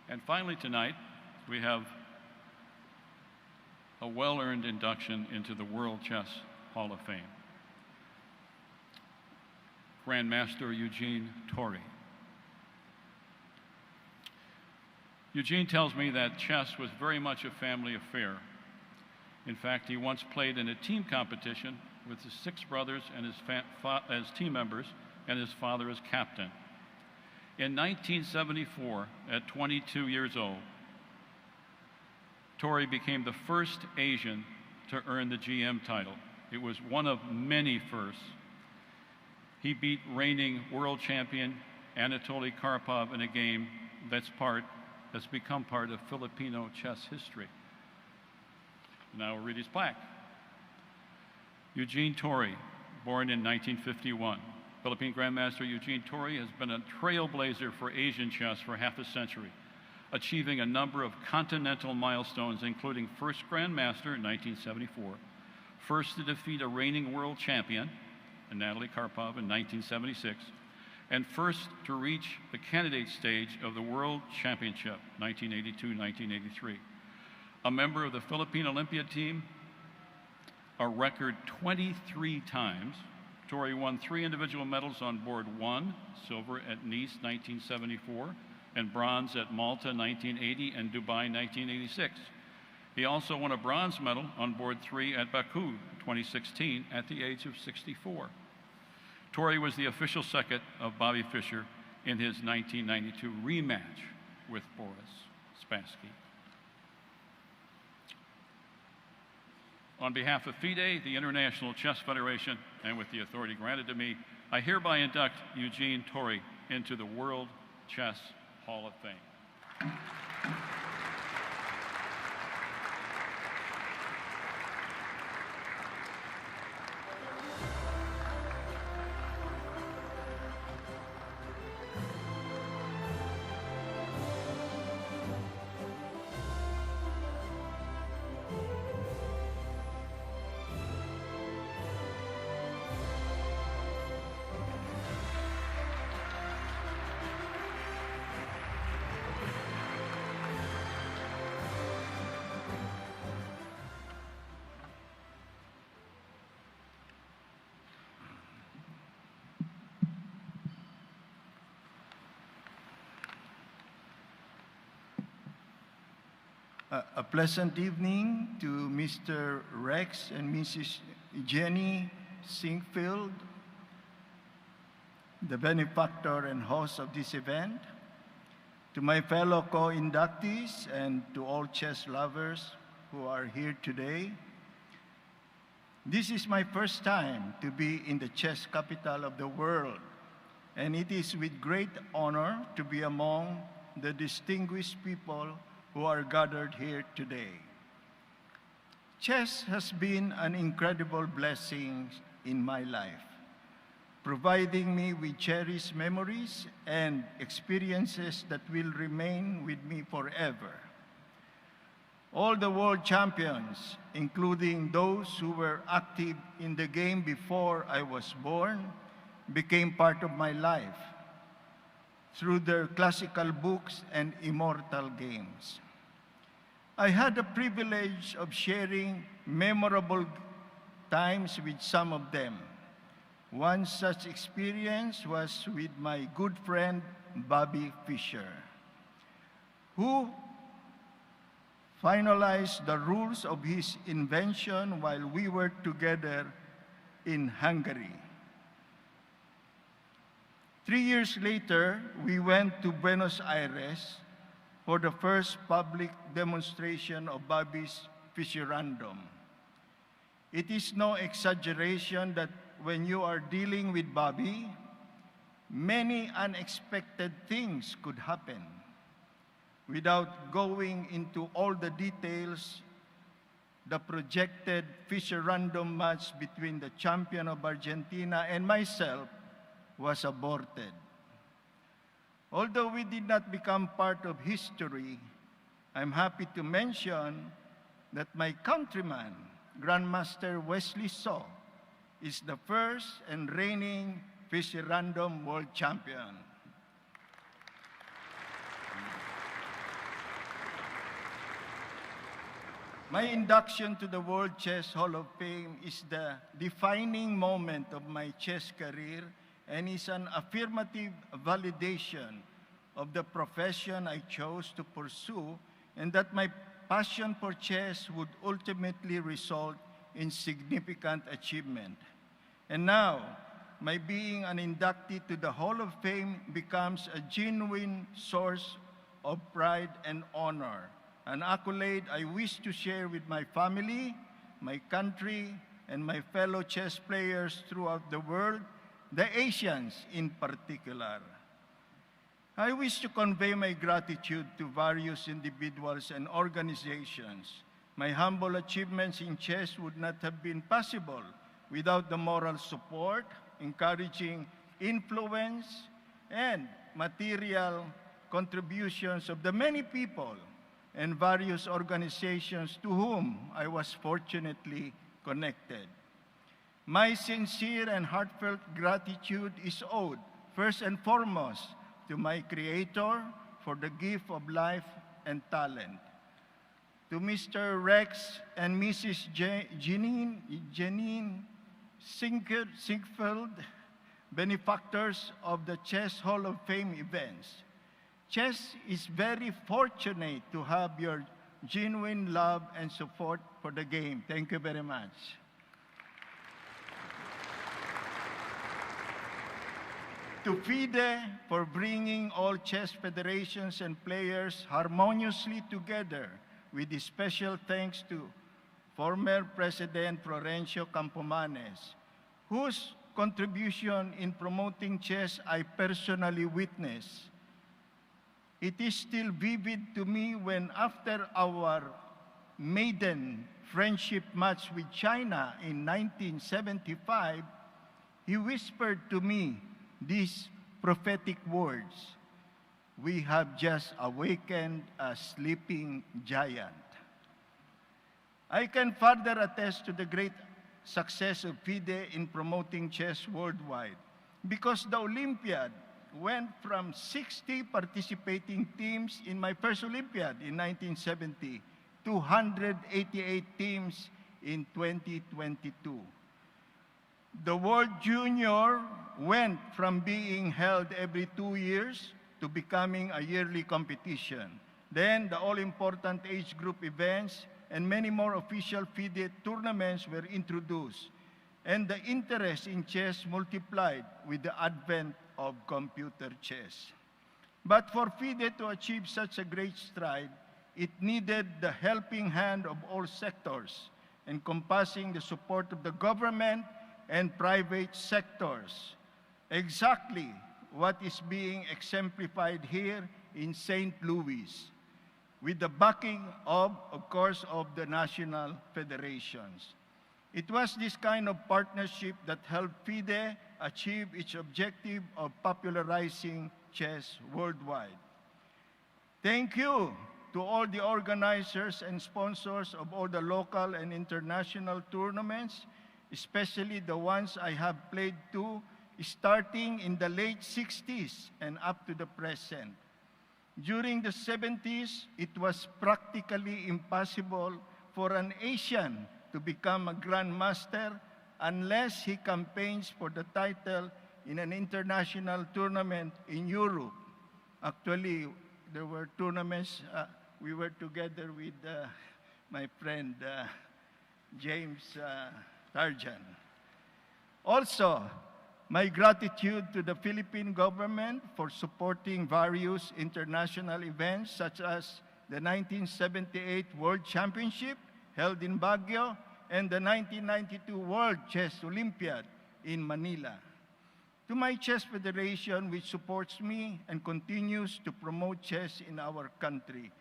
And finally tonight, we have a well-earned induction into the World Chess Hall of Fame. Grandmaster Eugene Torre. Eugene tells me that chess was very much a family affair. In fact, he once played in a team competition with his 6 brothers and as team members and his father as captain. In 1974, at 22 years old, Torre became the first Asian to earn the GM title. It was one of many firsts. He beat reigning world champion Anatoly Karpov in a game that's become part of Filipino chess history. Now we'll read his plaque. Eugene Torre, born in 1951. Philippine Grandmaster Eugene Torre has been a trailblazer for Asian chess for half a century, achieving a number of continental milestones, including first Grandmaster in 1974, first to defeat a reigning world champion, Anatoly Karpov, in 1976, and first to reach the candidate stage of the World Championship, 1982-1983. A member of the Philippine Olympiad team, a record 23 times, Torre won 3 individual medals on board 1, silver at Nice, 1974, and bronze at Malta, 1980, and Dubai, 1986. He also won a bronze medal on board 3 at Baku, 2016, at the age of 64. Torre was the official second of Bobby Fischer in his 1992 rematch with Boris Spassky. On behalf of FIDE, the International Chess Federation, and with the authority granted to me, I hereby induct Eugene Torre into the World Chess Hall of Fame. A pleasant evening to Mr. Rex and Mrs. Jenny Sinkfield, the benefactor and host of this event, to my fellow co-inductees, and to all chess lovers who are here today. This is my first time to be in the chess capital of the world, and it is with great honor to be among the distinguished people who are gathered here today. Chess has been an incredible blessing in my life, providing me with cherished memories and experiences that will remain with me forever. All the world champions, including those who were active in the game before I was born, became part of my life through their classical books and immortal games. I had the privilege of sharing memorable times with some of them. One such experience was with my good friend, Bobby Fischer, who finalized the rules of his invention while we were together in Hungary. 3 years later, we went to Buenos Aires for the first public demonstration of Bobby's Fischerandom. It is no exaggeration that when you are dealing with Bobby, many unexpected things could happen. Without going into all the details, the projected Fischerandom match between the champion of Argentina and myself was aborted. Although we did not become part of history, I'm happy to mention that my countryman, Grandmaster Wesley So, is the first and reigning Fischerandom world champion. My induction to the World Chess Hall of Fame is the defining moment of my chess career and is an affirmative validation of the profession I chose to pursue, and that my passion for chess would ultimately result in significant achievement. And now, my being an inductee to the Hall of Fame becomes a genuine source of pride and honor, an accolade I wish to share with my family, my country, and my fellow chess players throughout the world, the Asians in particular. I wish to convey my gratitude to various individuals and organizations. My humble achievements in chess would not have been possible without the moral support, encouraging influence, and material contributions of the many people and various organizations to whom I was fortunately connected. My sincere and heartfelt gratitude is owed, first and foremost, to my Creator for the gift of life and talent. To Mr. Rex and Mrs. Janine Sinkfield, benefactors of the Chess Hall of Fame events. Chess is very fortunate to have your genuine love and support for the game. Thank you very much. To FIDE for bringing all chess federations and players harmoniously together, with special thanks to former President Florencio Campomanes, whose contribution in promoting chess I personally witnessed. It is still vivid to me when, after our maiden friendship match with China in 1975, he whispered to me these prophetic words: "We have just awakened a sleeping giant." I can further attest to the great success of FIDE in promoting chess worldwide, because the Olympiad went from 60 participating teams in my first Olympiad in 1970 to 188 teams in 2022. The World Junior went from being held every 2 years to becoming a yearly competition. Then the all-important age group events and many more official FIDE tournaments were introduced, and the interest in chess multiplied with the advent of computer chess. But for FIDE to achieve such a great stride, it needed the helping hand of all sectors, encompassing the support of the government and private sectors. Exactly what is being exemplified here in St. Louis, with the backing of course, of the national federations. It was this kind of partnership that helped FIDE achieve its objective of popularizing chess worldwide. Thank you to all the organizers and sponsors of all the local and international tournaments, especially the ones I have played to, starting in the late 60s and up to the present. During the 70s, it was practically impossible for an Asian to become a grandmaster unless he campaigns for the title in an international tournament in Europe. Actually, there were tournaments, we were together with my friend James Tarjan. Also, my gratitude to the Philippine government for supporting various international events such as the 1978 World Championship held in Baguio and the 1992 World Chess Olympiad in Manila. To my chess federation, which supports me and continues to promote chess in our country.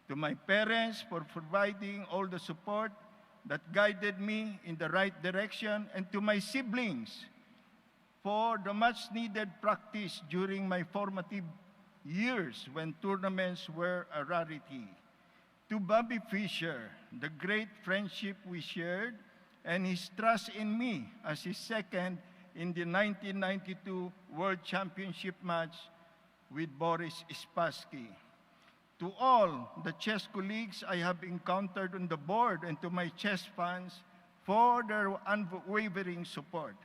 To my parents for providing all the support that guided me in the right direction, and to my siblings for the much-needed practice during my formative years when tournaments were a rarity. To Bobby Fischer, the great friendship we shared, and his trust in me as his second in the 1992 World Championship match with Boris Spassky. To all the chess colleagues I have encountered on the board, and to my chess fans for their unwavering support.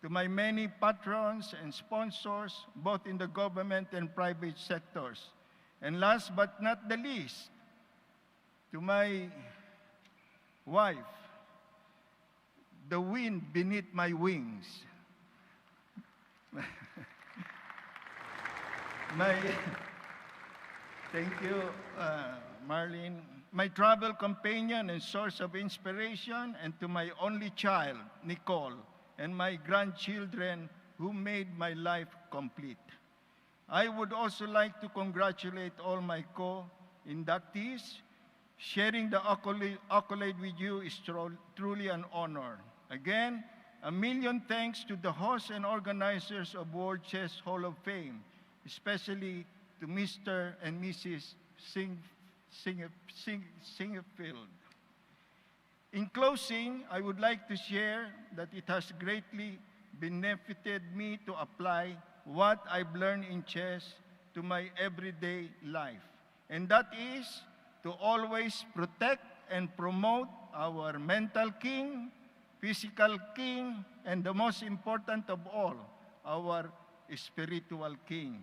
To my many patrons and sponsors, both in the government and private sectors. And last but not the least, to my wife, the wind beneath my wings. Thank you, Marlene. My travel companion and source of inspiration, and to my only child, Nicole, and my grandchildren who made my life complete. I would also like to congratulate all my co-inductees. Sharing the accolade with you is truly an honor. Again, a million thanks to the hosts and organizers of World Chess Hall of Fame, especially to Mr. and Mrs. Singerfield. In closing, I would like to share that it has greatly benefited me to apply what I've learned in chess to my everyday life. And that is to always protect and promote our mental king, physical king, and the most important of all, our spiritual king.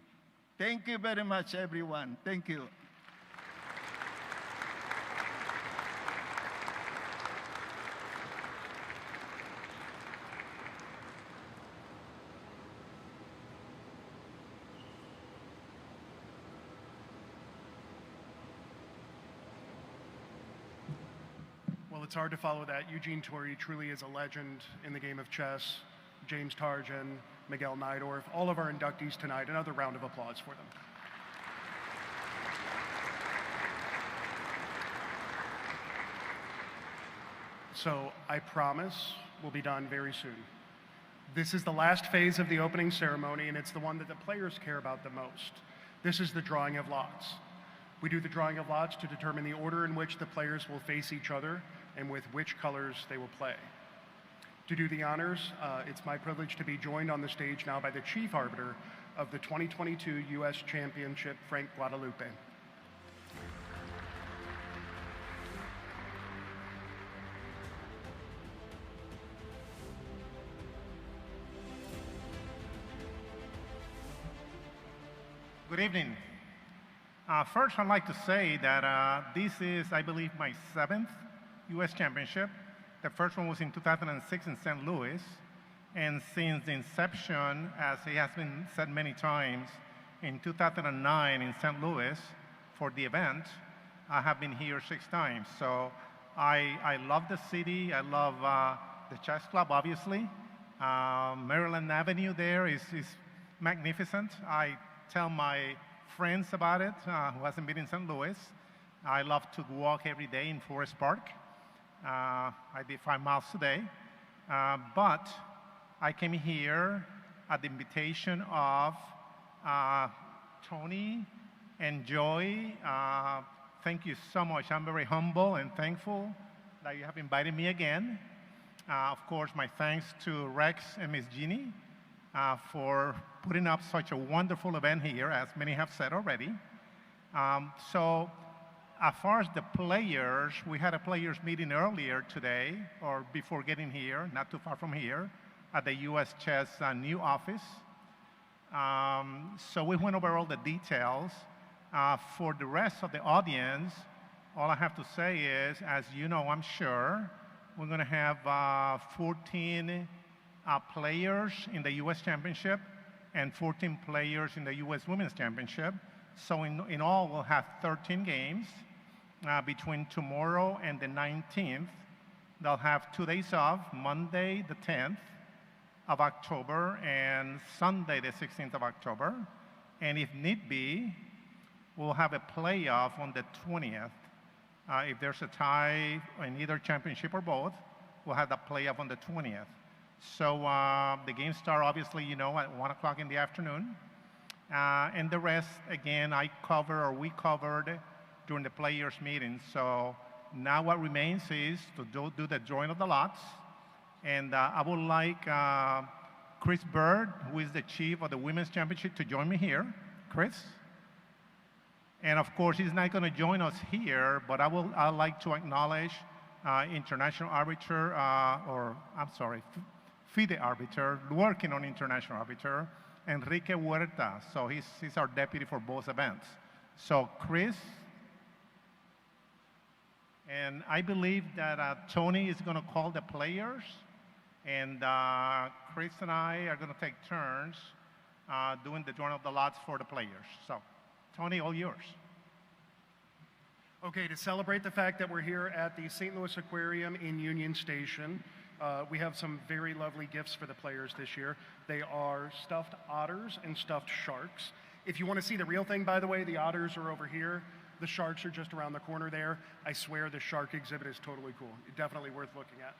Thank you very much, everyone. Thank you. Well, it's hard to follow that. Eugene Torre truly is a legend in the game of chess. James Tarjan, Miguel Najdorf, all of our inductees tonight. Another round of applause for them. So I promise we'll be done very soon. This is the last phase of the opening ceremony, and it's the one that the players care about the most. This is the drawing of lots. We do the drawing of lots to determine the order in which the players will face each other and with which colors they will play. To do the honors, it's my privilege to be joined on the stage now by the chief arbiter of the 2022 U.S. Championship, Frank Guadalupe. Good evening. First, I'd like to say that this is, I believe, my 7th U.S. Championship. The first one was in 2006 in St. Louis. And since the inception, as it has been said many times, in 2009 in St. Louis for the event, I have been here 6 times. So I love the city. I love the chess club, obviously. Maryland Avenue there is magnificent. I tell my friends about it who hasn't been in St. Louis. I love to walk every day in Forest Park. I did 5 miles today. But I came here at the invitation of Tony and Joy. Thank you so much. I'm very humble and thankful that you have invited me again. Of course, my thanks to Rex and Miss Jeannie for putting up such a wonderful event here, as many have said already. So as far as the players, we had a players meeting earlier today, or before getting here, not too far from here, at the U.S. Chess new office. So we went over all the details. For the rest of the audience, all I have to say is, as you know, I'm sure, we're going to have 14 players in the U.S. Championship and 14 players in the U.S. Women's Championship. So in all, we'll have 13 games between tomorrow and the 19th. They'll have 2 days off, Monday the 10th of October and Sunday the 16th of October. And if need be, we'll have a playoff on the 20th. If there's a tie in either championship or both, we'll have the playoff on the 20th. So the games start, obviously, you know, at 1 o'clock in the afternoon. And the rest, again, we covered during the players' meeting. So now what remains is to do the drawing of the lots. And I would like Chris Bird, who is the chief of the Women's Championship, to join me here. Chris? And of course, he's not going to join us here, but I'd like to acknowledge international arbiter, FIDE arbiter, working on international arbiter, Enrique Huerta. So he's our deputy for both events. So Chris, and I believe that Tony is going to call the players, and Chris and I are going to take turns doing the drawing of the lots for the players. So Tony, all yours. Okay, to celebrate the fact that we're here at the St. Louis Aquarium in Union Station, we have some very lovely gifts for the players this year. They are stuffed otters and stuffed sharks. If you want to see the real thing, by the way, the otters are over here. The sharks are just around the corner there. I swear the shark exhibit is totally cool. Definitely worth looking at.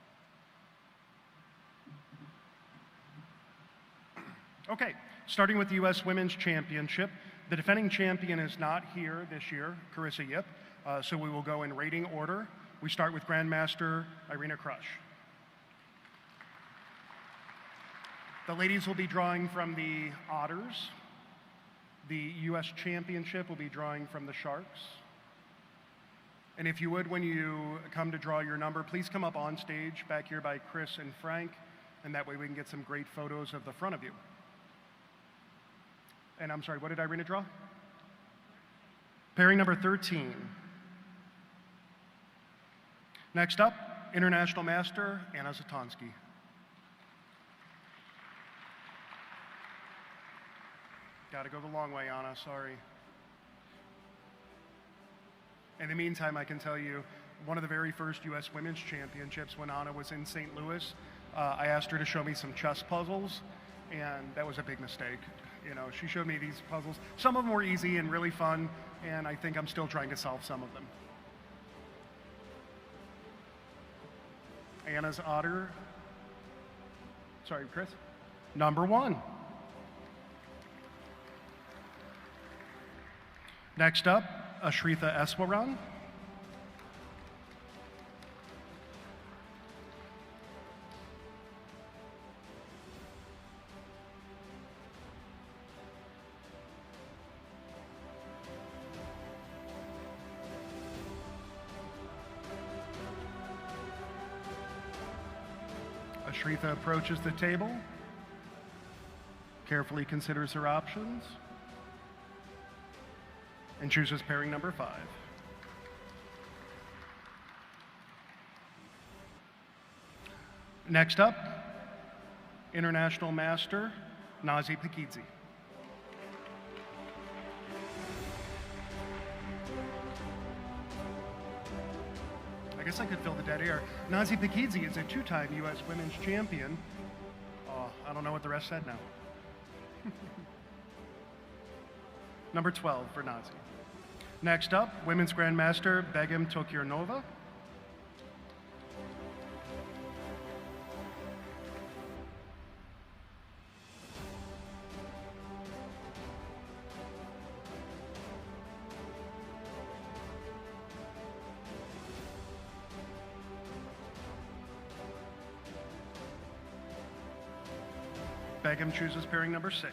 Okay, starting with the U.S. Women's Championship. The defending champion is not here this year, Carissa Yip, so we will go in rating order. We start with Grandmaster Irina Krush. The ladies will be drawing from the otters. The U.S. Championship will be drawing from the sharks. And if you would, when you come to draw your number, please come up on stage back here by Chris and Frank, and that way we can get some great photos of the front of you. And I'm sorry, what did Irina draw? Pairing number 13. Next up, International Master Anna Zatonsky. Got to go the long way, Anna, sorry. In the meantime, I can tell you, one of the very first U.S. Women's Championships when Anna was in St. Louis, I asked her to show me some chess puzzles, and that was a big mistake. You know, she showed me these puzzles. Some of them were easy and really fun, and I think I'm still trying to solve some of them. Anna's otter. Sorry, Chris. Number 1. Next up, Ashritha Eswaran. Ashritha approaches the table, carefully considers her options, and chooses pairing number 5. Next up, International Master Nazi Pakidze. I guess I could fill the dead air. Nazi Pakidze is a 2-time U.S. women's champion. Oh, I don't know what the rest said now. Number 12 for Nazi. Next up, Women's Grandmaster Begim Tokiernova. Begim chooses pairing number 6.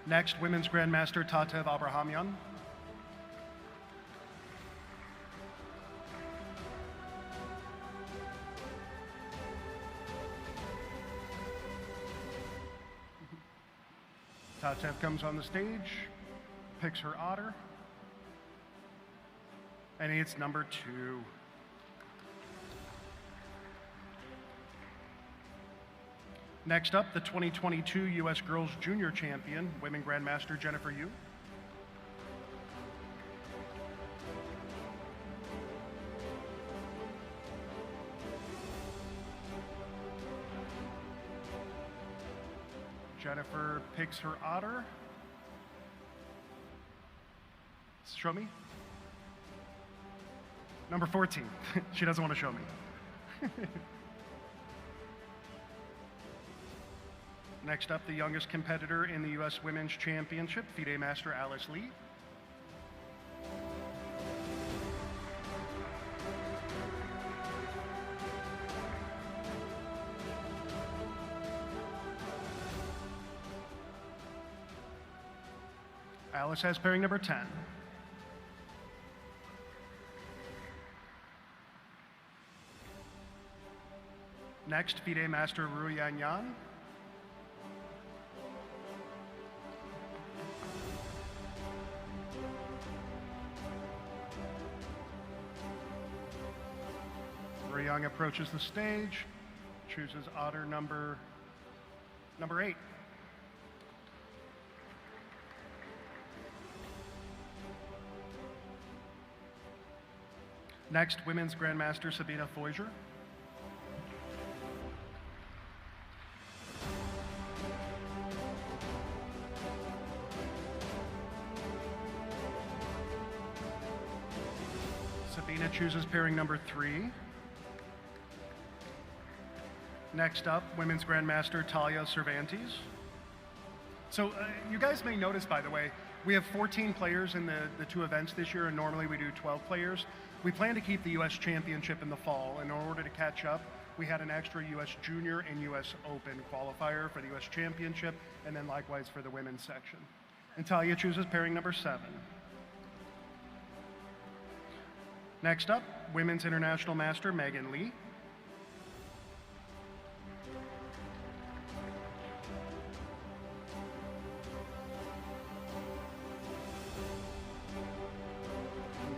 Next, Women's Grandmaster Tatev Abrahamyan. Tatev comes on the stage, picks her otter, and it's number 2. Next up, the 2022 U.S. Girls Junior Champion, Women Grandmaster Jennifer Yu. Jennifer picks her otter. Show me. Number 14. She doesn't want to show me. Next up, the youngest competitor in the U.S. Women's Championship, FIDE Master Alice Lee. Alice has pairing number 10. Next, FIDE Master Ru Yan Yan. Young approaches the stage, chooses otter number 8. Next, Women's Grandmaster Sabina Foiger. Sabina chooses pairing number 3. Next up, Women's Grandmaster Talia Cervantes. So you guys may notice, by the way, we have 14 players in the 2 events this year, and normally we do 12 players. We plan to keep the U.S. Championship in the fall. In order to catch up, we had an extra U.S. Junior and U.S. Open qualifier for the U.S. Championship, and then likewise for the women's section. And Talia chooses pairing number 7. Next up, Women's International Master Megan Lee.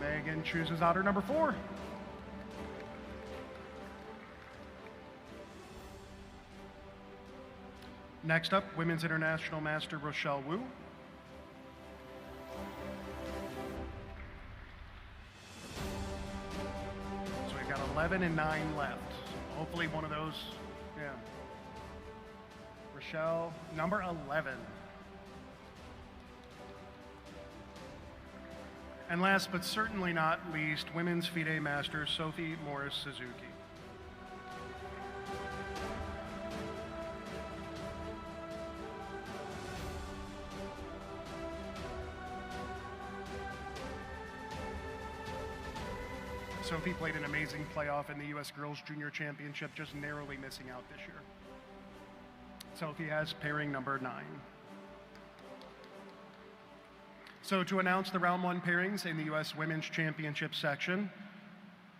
Megan chooses otter number 4. Next up, Women's International Master Rochelle Wu. So we've got 11 and 9 left. Hopefully one of those, yeah. Rochelle, number 11. And last but certainly not least, women's FIDE master Sophie Morris-Suzuki. Sophie played an amazing playoff in the U.S. Girls Junior Championship, just narrowly missing out this year. Sophie has pairing number 9. So to announce the round 1 pairings in the U.S. Women's Championship section,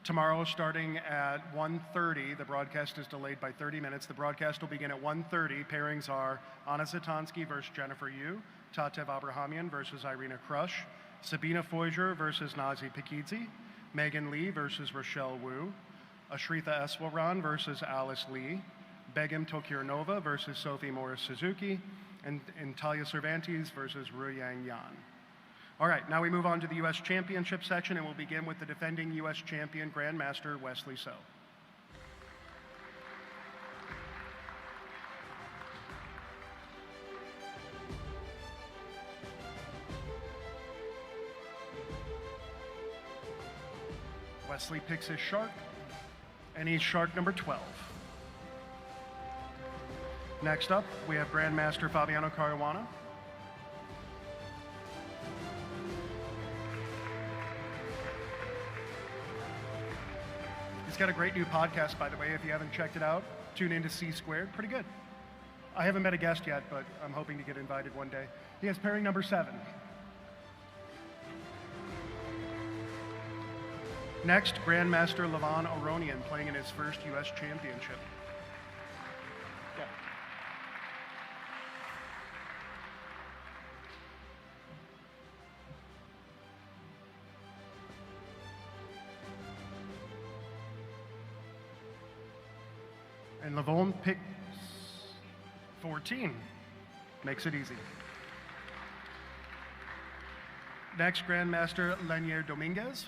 tomorrow starting at 1:30, the broadcast is delayed by 30 minutes. The broadcast will begin at 1:30. Pairings are Anna Zatansky versus Jennifer Yu, Tatev Abrahamian versus Irina Krush, Sabina Foiger versus Nazi Pikidze, Megan Lee versus Rochelle Wu, Ashrita Eswaran versus Alice Lee, Begum Tokiernova versus Sophie Morris-Suzuki, and Talia Cervantes versus Ruyang Yan. All right, now we move on to the U.S. Championship section, and we'll begin with the defending U.S. champion Grandmaster Wesley So. Wesley picks his shark, and he's shark number 12. Next up, we have Grandmaster Fabiano Caruana. He's got a great new podcast, by the way. If you haven't checked it out, tune into C Squared. Pretty good. I haven't met a guest yet, but I'm hoping to get invited one day. He has pairing number 7. Next, Grandmaster Levon Aronian, playing in his first U.S. championship. Yeah. And Levon picks 14. Makes it easy. Next, Grandmaster Lenier Dominguez.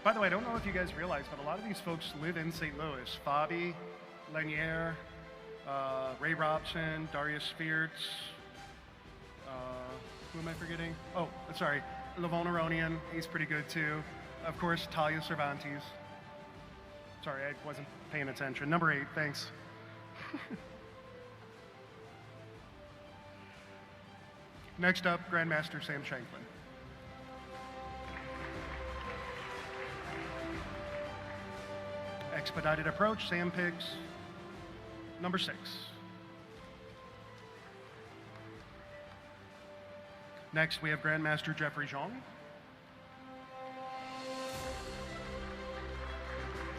By the way, I don't know if you guys realize, but a lot of these folks live in St. Louis. Fabi, Lenier, Ray Robson, Darius Fiertz, who am I forgetting? Oh, sorry, Levon Aronian, he's pretty good too. Of course, Talia Cervantes. Sorry, I wasn't paying attention. Number 8, thanks. Next up, Grandmaster Sam Shanklin. Expedited approach, Sam picks number 6. Next, we have Grandmaster Jeffrey Zhang.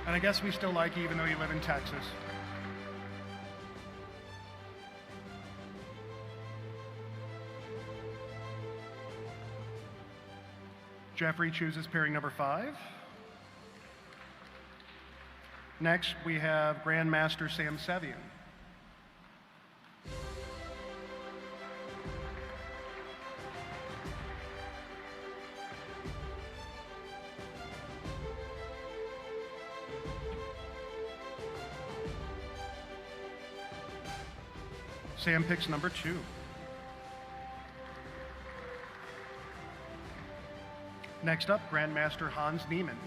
And I guess we still like you even though you live in Texas. Jeffrey chooses pairing number 5. Next, we have Grandmaster Sam Sevian. Sam picks number 2. Next up, Grandmaster Hans Niemann.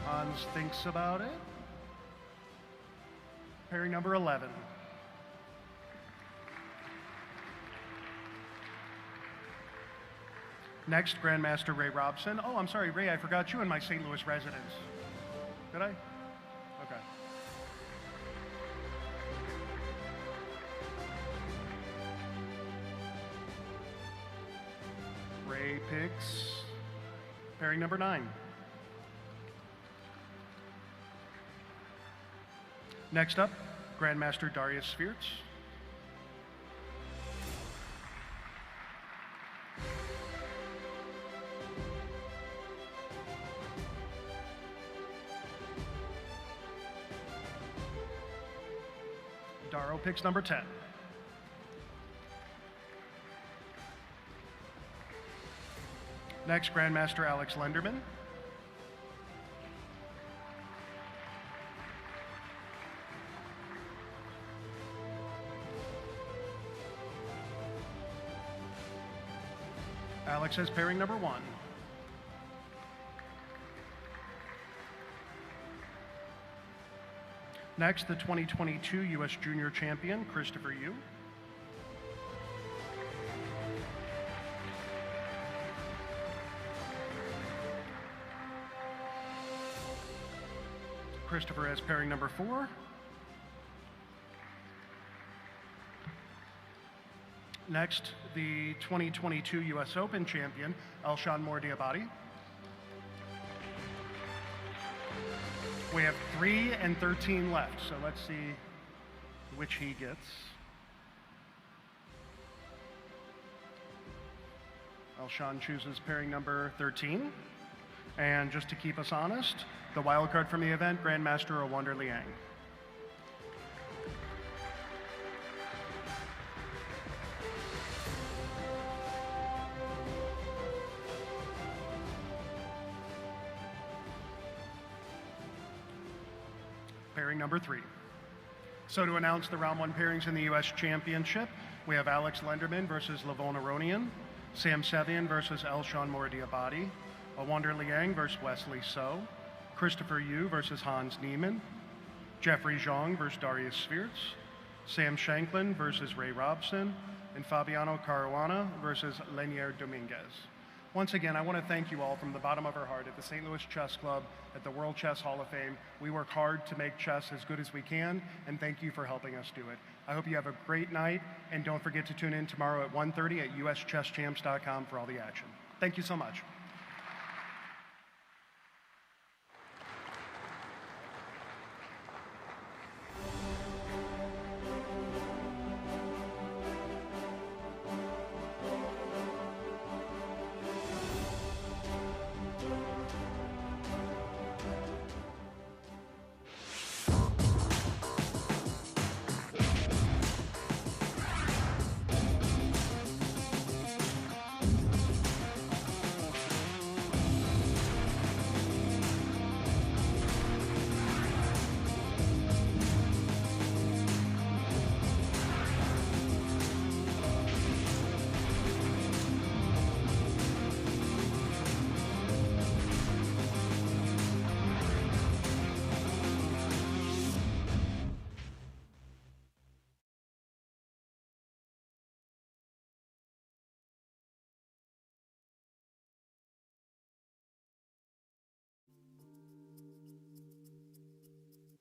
Hans thinks about it. Pairing number 11. Next, Grandmaster Ray Robson. Oh, I'm sorry, Ray, I forgot you in my St. Louis residence. Did I? Okay. Ray picks pairing number 9. Next up, Grandmaster Darius Fiertz. Darrow picks number 10. Next, Grandmaster Alex Lenderman. Alex has pairing number 1. Next, the 2022 U.S. Junior Champion, Christopher Yu. Christopher has pairing number 4. Next, the 2022 U.S. Open champion, Elshan Mordiabadi. We have 3 and 13 left, so let's see which he gets. Elshan chooses pairing number 13. And just to keep us honest, the wild card from the event, Grandmaster Awander Liang. Pairing number 3. So to announce the round 1 pairings in the U.S. Championship, we have Alex Lenderman versus Lavon Aronian, Sam Sevian versus Elshan Mordiabadi, Awander Liang versus Wesley So, Christopher Yu versus Hans Niemann, Jeffrey Zhang versus Darius Svirts, Sam Shanklin versus Ray Robson, and Fabiano Caruana versus Lenier Dominguez. Once again, I want to thank you all from the bottom of our heart at the St. Louis Chess Club, at the World Chess Hall of Fame. We work hard to make chess as good as we can, and thank you for helping us do it. I hope you have a great night, and don't forget to tune in tomorrow at 1:30 at uschesschamps.com for all the action. Thank you so much.